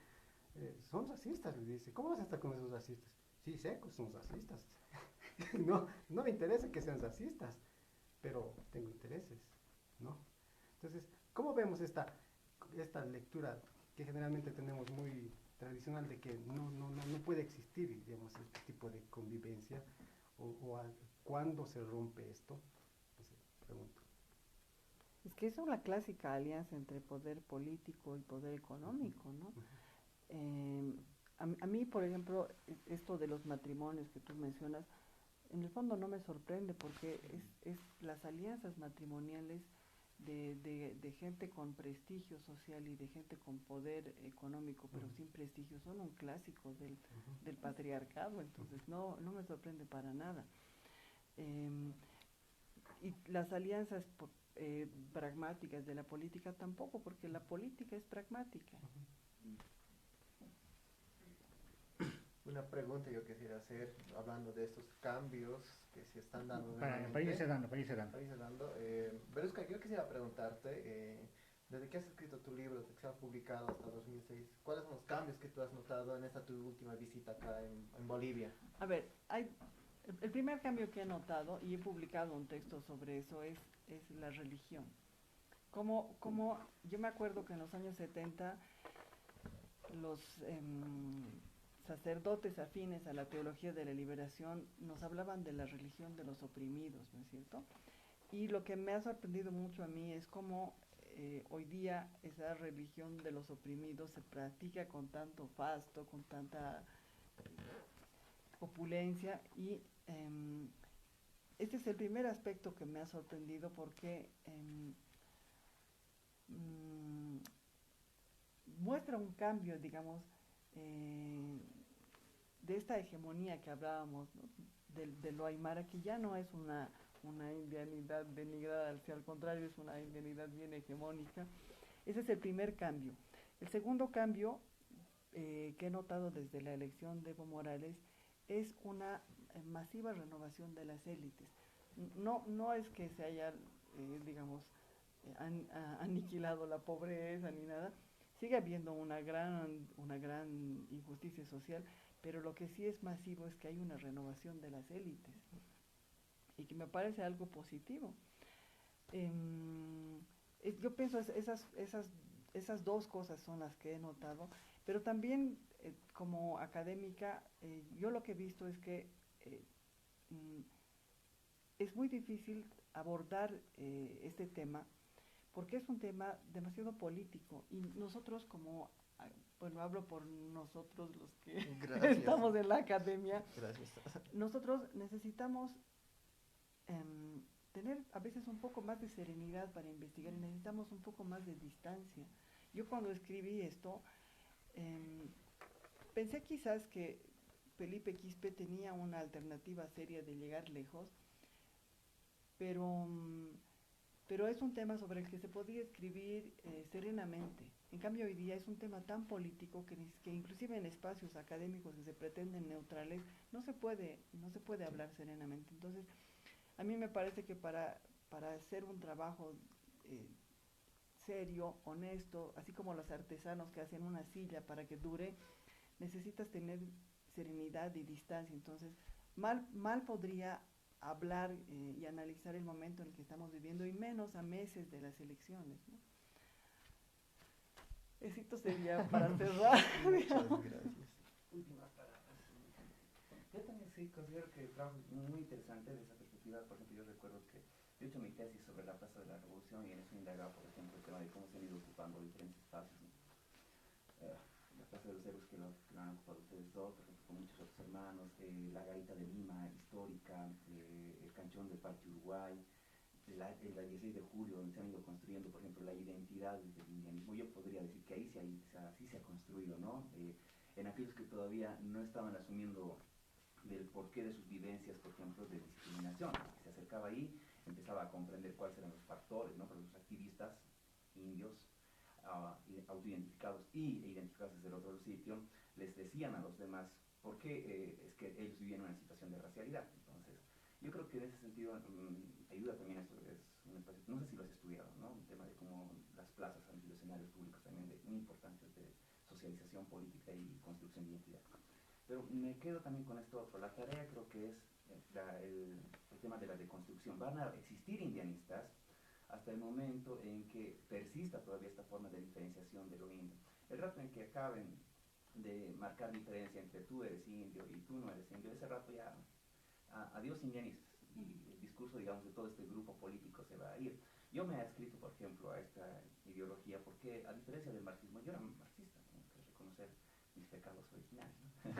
son racistas, le dice, ¿cómo vas a estar con esos racistas? Sí, sé que son racistas. No me interesa que sean racistas, pero tengo intereses, ¿no? Entonces, ¿cómo vemos esta lectura que generalmente tenemos muy tradicional de que no puede existir, digamos, este tipo de convivencia, cuándo se rompe esto? No sé, pregunto. Es que es una clásica alianza entre poder político y poder económico, ¿no? A mí, por ejemplo, esto de los matrimonios que tú mencionas, en el fondo no me sorprende porque es las alianzas matrimoniales de gente con prestigio social y de gente con poder económico, pero sin prestigio, son un clásico del patriarcado, entonces no me sorprende para nada. Y las alianzas pragmáticas de la política tampoco, porque la política es pragmática. Una pregunta yo quisiera hacer, hablando de estos cambios que se están dando. Para ir cerrando. Verusca, yo quisiera preguntarte, desde que has escrito tu libro, que se ha publicado hasta 2006, ¿cuáles son los cambios que tú has notado en esta tu última visita acá en Bolivia? A ver, el primer cambio que he notado, y he publicado un texto sobre eso, es la religión. Como yo me acuerdo que en los años 70 los sacerdotes afines a la teología de la liberación nos hablaban de la religión de los oprimidos, ¿no es cierto? Y lo que me ha sorprendido mucho a mí es cómo hoy día esa religión de los oprimidos se practica con tanto fasto, con tanta opulencia, y este es el primer aspecto que me ha sorprendido porque muestra un cambio, digamos, de esta hegemonía que hablábamos, ¿no? de lo aymara, que ya no es una indianidad denigrada, al contrario, es una indianidad bien hegemónica. Ese es el primer cambio. El segundo cambio que he notado desde la elección de Evo Morales es una masiva renovación de las élites. No es que se haya, digamos, aniquilado la pobreza ni nada. Sigue habiendo una gran injusticia social, pero lo que sí es masivo es que hay una renovación de las élites y que me parece algo positivo. Yo pienso esas dos cosas son las que he notado, pero también como académica yo lo que he visto es que es muy difícil abordar este tema porque es un tema demasiado político y nosotros como, bueno, hablo por nosotros los que estamos en la academia, nosotros necesitamos tener a veces un poco más de serenidad para investigar y necesitamos un poco más de distancia. Yo cuando escribí esto pensé quizás que Felipe Quispe tenía una alternativa seria de llegar lejos, pero es un tema sobre el que se podía escribir serenamente. En cambio hoy día es un tema tan político que inclusive en espacios académicos que se pretenden neutrales no se puede hablar serenamente. Entonces a mí me parece que para hacer un trabajo serio, honesto, así como los artesanos que hacen una silla para que dure, necesitas tener serenidad y distancia. Entonces, mal podría hablar y analizar el momento en el que estamos viviendo, y menos a meses de las elecciones, ¿no? Esto sería para cerrar. Muchas gracias. Últimas palabras. Yo también sí considero que el trabajo es muy interesante desde esa perspectiva. Por ejemplo, yo recuerdo que yo he hecho mi tesis sobre la Plaza de la Revolución y en eso indagaba, por ejemplo, el tema de cómo se han ido ocupando diferentes espacios, ¿no? La Plaza de los Héroes que lo han ocupado ustedes dos, por ejemplo, con muchos otros hermanos, la Garita de Lima, histórica, el Canchón del Parque Uruguay, el 16 de julio, donde se han ido construyendo, por ejemplo, la identidad del indianismo. Yo podría decir que ahí sí se ha construido, ¿no? En aquellos que todavía no estaban asumiendo del porqué de sus vivencias, por ejemplo, de discriminación. Se acercaba ahí, empezaba a comprender cuáles eran los factores, ¿no? Para los activistas indios, autoidentificados e identificados desde el otro sitio, les decían a los demás por qué es que ellos vivían una situación de racialidad. Entonces, yo creo que en ese sentido ayuda también esto, es un espacio, no sé si lo has estudiado, ¿no? Un tema de cómo las plazas han sido escenarios públicos también muy importantes de socialización política y construcción de identidad. Pero me quedo también con esto otro. La tarea creo que es el tema de la deconstrucción. Van a existir indianistas hasta el momento en que persista todavía esta forma de diferenciación de lo indio. El rato en que acaben de marcar diferencia entre tú eres indio y tú no eres indio, ese rato ya, adiós indianistas. Y el discurso, digamos, de todo este grupo político se va a ir. Yo me he adscrito, por ejemplo, a esta ideología porque, a diferencia del marxismo, yo era marxista, tengo que reconocer mis pecados originales, ¿no?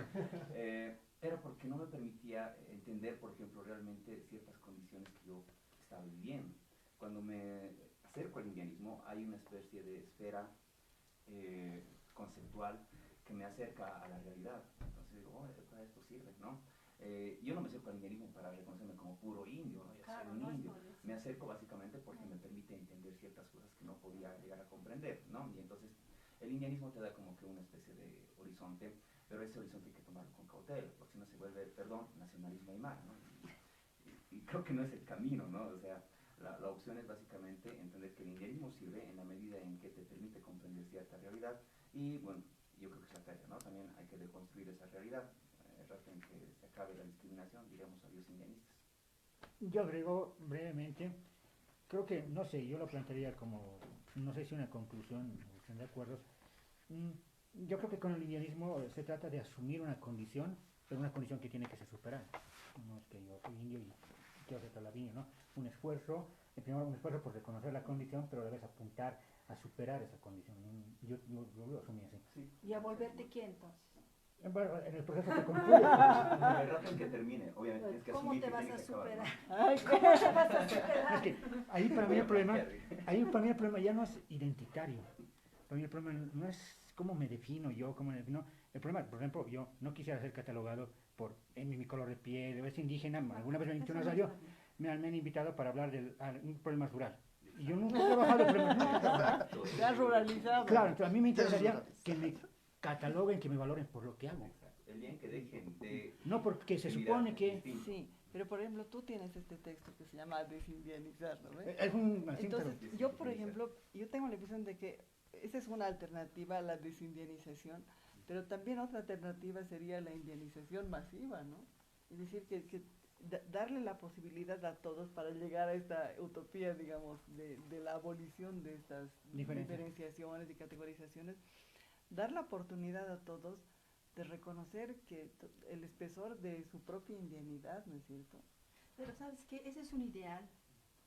Era porque no me permitía entender, por ejemplo, realmente ciertas condiciones que yo estaba viviendo. Cuando me acerco al indianismo, hay una especie de esfera conceptual que me acerca a la realidad. Entonces digo, para esto sirve, ¿no? Yo no me acerco al indianismo para reconocerme como puro indio, ¿no? Yo soy un indio. Me acerco básicamente porque me permite entender ciertas cosas que no podía llegar a comprender, ¿no? Y entonces el indianismo te da como que una especie de horizonte, pero ese horizonte hay que tomarlo con cautela, porque si no se vuelve, perdón, nacionalismo aymara, ¿no? Y creo que no es el camino, ¿no? O sea, la opción es básicamente entender que el indianismo sirve en la medida en que te permite comprender cierta realidad y, bueno, yo creo que es la tarea, ¿no? También hay que deconstruir esa realidad. El rato en que se acabe la discriminación, diremos adiós indianistas. Yo agrego brevemente, creo que, no sé, yo lo plantearía como, no sé si una conclusión, están de acuerdo. Yo creo que con el indianismo se trata de asumir una condición, pero una condición que tiene que ser superada. No es que yo soy indio y quiero ser talaviño, ¿no? Un esfuerzo, primero un esfuerzo por reconocer la condición, pero debes apuntar a superar esa condición. Yo lo asumí así. Sí. ¿Y a volverte quién entonces? Bueno, en el proceso se concluye. El rato en que termine, obviamente tienes que ¿Cómo asumir te que vas tiene a que acabar, superar? ¿no? Ay, ¿Cómo te vas a Es superar? que ahí para mí el problema ya no es identitario. Para mí el problema no es cómo me defino yo, cómo me defino. El problema, por ejemplo, yo no quisiera ser catalogado por mi color de piel, de es indígena. Alguna vez me Eso invitado no a radio, está bien. me han invitado para hablar de un problema rural. Y yo nunca he trabajado en problemas rurales. se ha ruralizado. Claro, entonces a mí me interesaría que me cataloguen, que me valoren por lo que hago. El día en que dejen de... No porque se mirar supone que distinto. Sí, pero por ejemplo, tú tienes este texto que se llama Desindianizar, ¿no ves? es un... así, Entonces, pero- yo, por ejemplo, yo tengo la impresión de que esa es una alternativa a la desindianización, pero también otra alternativa sería la indianización masiva, ¿no? Es decir, que darle la posibilidad a todos para llegar a esta utopía, digamos, de la abolición de estas diferenciaciones y categorizaciones, dar la oportunidad a todos de reconocer que el espesor de su propia indianidad, ¿no es cierto? Pero sabes que ese es un ideal,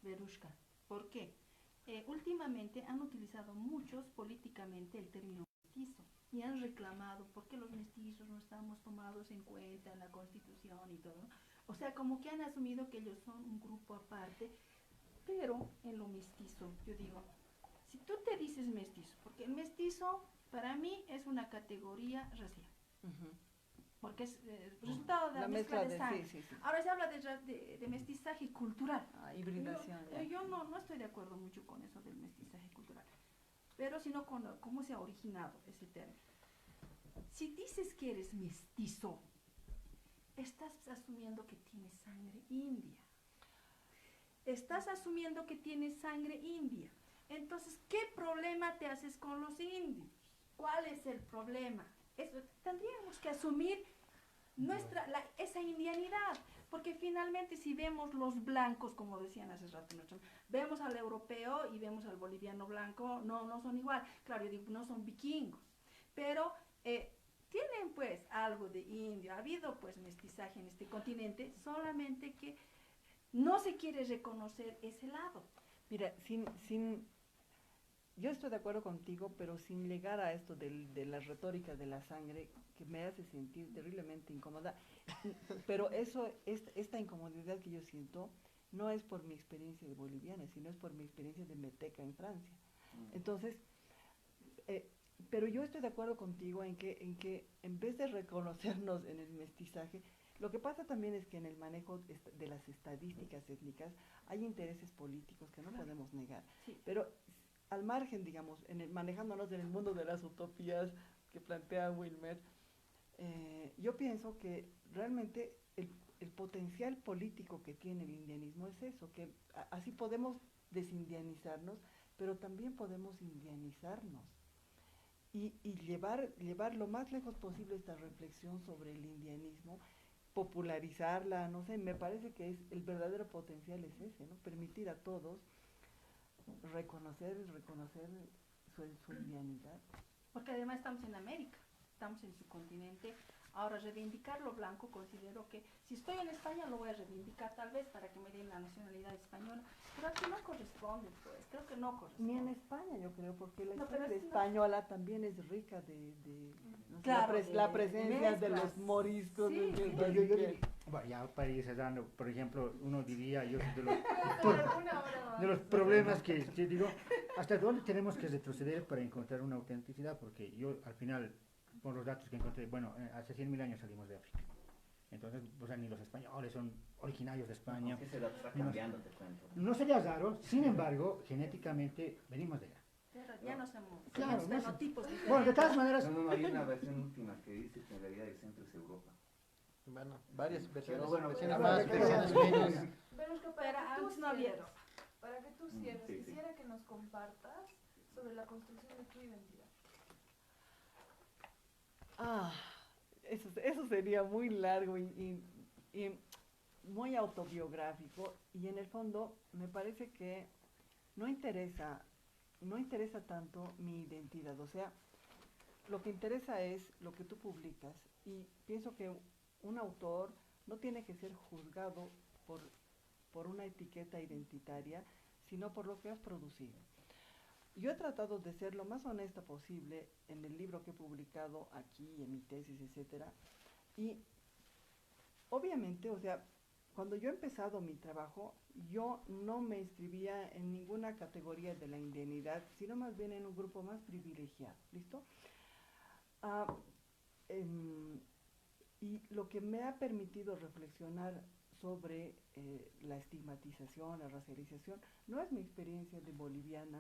Verushka. ¿Por qué? Últimamente han utilizado muchos políticamente el término mestizo y han reclamado por qué los mestizos no estamos tomados en cuenta en la Constitución y todo. O sea, como que han asumido que ellos son un grupo aparte, pero en lo mestizo, yo digo, si tú te dices mestizo, porque el mestizo para mí es una categoría racial. Porque es resultado de la mezcla de sangre. sí, sí. Ahora se habla de mestizaje cultural. Hibridación. Yo no estoy de acuerdo mucho con eso del mestizaje cultural, pero sino con cómo se ha originado ese término. Si dices que eres mestizo, estás asumiendo que tienes sangre india. Estás asumiendo que tienes sangre india. Entonces, ¿qué problema te haces con los indios? ¿Cuál es el problema? tendríamos que asumir esa indianidad, porque finalmente si vemos los blancos, como decían hace rato, vemos al europeo y vemos al boliviano blanco, no son igual, claro, yo digo, no son vikingos, pero tienen pues algo de indio, ha habido pues mestizaje en este continente, solamente que no se quiere reconocer ese lado. Mira, yo estoy de acuerdo contigo, pero sin llegar a esto de la retórica de la sangre, que me hace sentir terriblemente incómoda. Pero esta incomodidad que yo siento no es por mi experiencia de boliviana, sino es por mi experiencia de meteca en Francia. Entonces, pero yo estoy de acuerdo contigo en que en vez de reconocernos en el mestizaje, lo que pasa también es que en el manejo de las estadísticas étnicas hay intereses políticos que no podemos negar. Sí. Pero al margen, digamos, manejándonos en el mundo de las utopías que plantea Wilmer, yo pienso que realmente el potencial político que tiene el indianismo es eso, que así podemos desindianizarnos, pero también podemos indianizarnos y llevar lo más lejos posible esta reflexión sobre el indianismo, popularizarla, no sé, me parece que el verdadero potencial es ese, ¿no? Permitir a todos reconocer su indianidad. Porque además estamos en América, estamos en su continente. Ahora, reivindicar lo blanco, considero que si estoy en España lo voy a reivindicar tal vez para que me den la nacionalidad española, pero aquí no corresponde, pues, creo que no corresponde. Ni en España, yo creo, porque la No, historia pero española también es rica de no sé, Claro, la presencia de mezclas. los moriscos. Sí, de- sí. de- Yo diría, bueno, ya para ir cerrando, por ejemplo, uno diría, yo de los problemas que digo, ¿hasta dónde tenemos que retroceder para encontrar una autenticidad? Porque yo, al final, por los datos que encontré, bueno, hace 100.000 años salimos de África. Entonces, o sea, ni los españoles son originarios de España. No, ese dato está cambiando, te cuento. No sería raro, sin embargo, genéticamente venimos de allá. Ya no somos Claro, no sé. fenotipos diferentes. Bueno, de todas maneras, No, hay una versión última que dice que en realidad el centro es Europa. Bueno, varias versiones, Pero bueno, versiones pero- más, pero- versiones menos. Verushka, Pero antes no había. para que tú cierres, sí, sí. quisiera que nos compartas sobre la construcción de tu identidad. Eso sería muy largo y muy autobiográfico, y en el fondo me parece que no interesa tanto mi identidad, o sea, lo que interesa es lo que tú publicas, y pienso que un autor no tiene que ser juzgado por una etiqueta identitaria, sino por lo que has producido. Yo he tratado de ser lo más honesta posible en el libro que he publicado aquí, en mi tesis, etcétera, y obviamente, o sea, cuando yo he empezado mi trabajo, yo no me inscribía en ninguna categoría de la indianidad, sino más bien en un grupo más privilegiado, ¿listo? Y lo que me ha permitido reflexionar sobre la estigmatización, la racialización, no es mi experiencia de boliviana,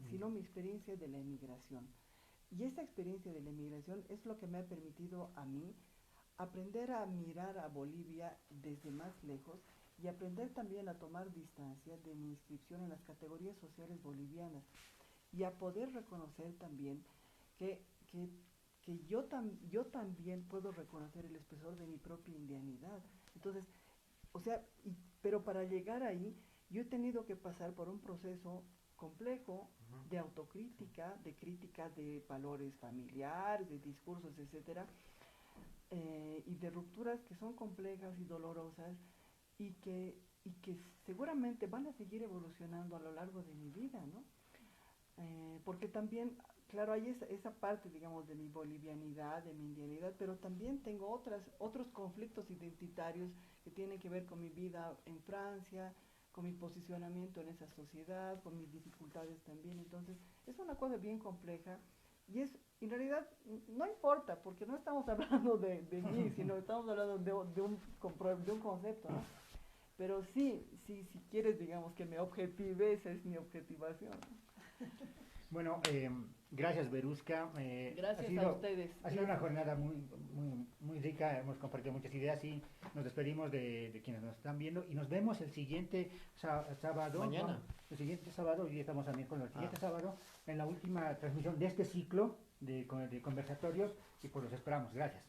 sino mi experiencia de la emigración. Y esta experiencia de la emigración es lo que me ha permitido a mí aprender a mirar a Bolivia desde más lejos y aprender también a tomar distancia de mi inscripción en las categorías sociales bolivianas y a poder reconocer también que yo también puedo reconocer el espesor de mi propia indianidad. Entonces, o sea, pero para llegar ahí, yo he tenido que pasar por un proceso complejo de autocrítica, de crítica de valores familiares, de discursos, etcétera, y de rupturas que son complejas y dolorosas y que seguramente van a seguir evolucionando a lo largo de mi vida, ¿no? Porque también, claro, hay esa parte, digamos, de mi bolivianidad, de mi indianidad, pero también tengo otros conflictos identitarios que tienen que ver con mi vida en Francia, con mi posicionamiento en esa sociedad, con mis dificultades también. Entonces, es una cosa bien compleja y en realidad no importa, porque no estamos hablando de mí, sino estamos hablando de un concepto, ¿no? Pero sí, si quieres, digamos, que me objetive, esa es mi objetivación, ¿no? Bueno, gracias Verusca. Gracias a ustedes. Ha sido una jornada muy rica, hemos compartido muchas ideas y nos despedimos de quienes nos están viendo y nos vemos el siguiente sábado. Mañana. El siguiente sábado, hoy estamos a miércoles, el siguiente sábado, en la última transmisión de este ciclo de conversatorios y pues los esperamos. Gracias.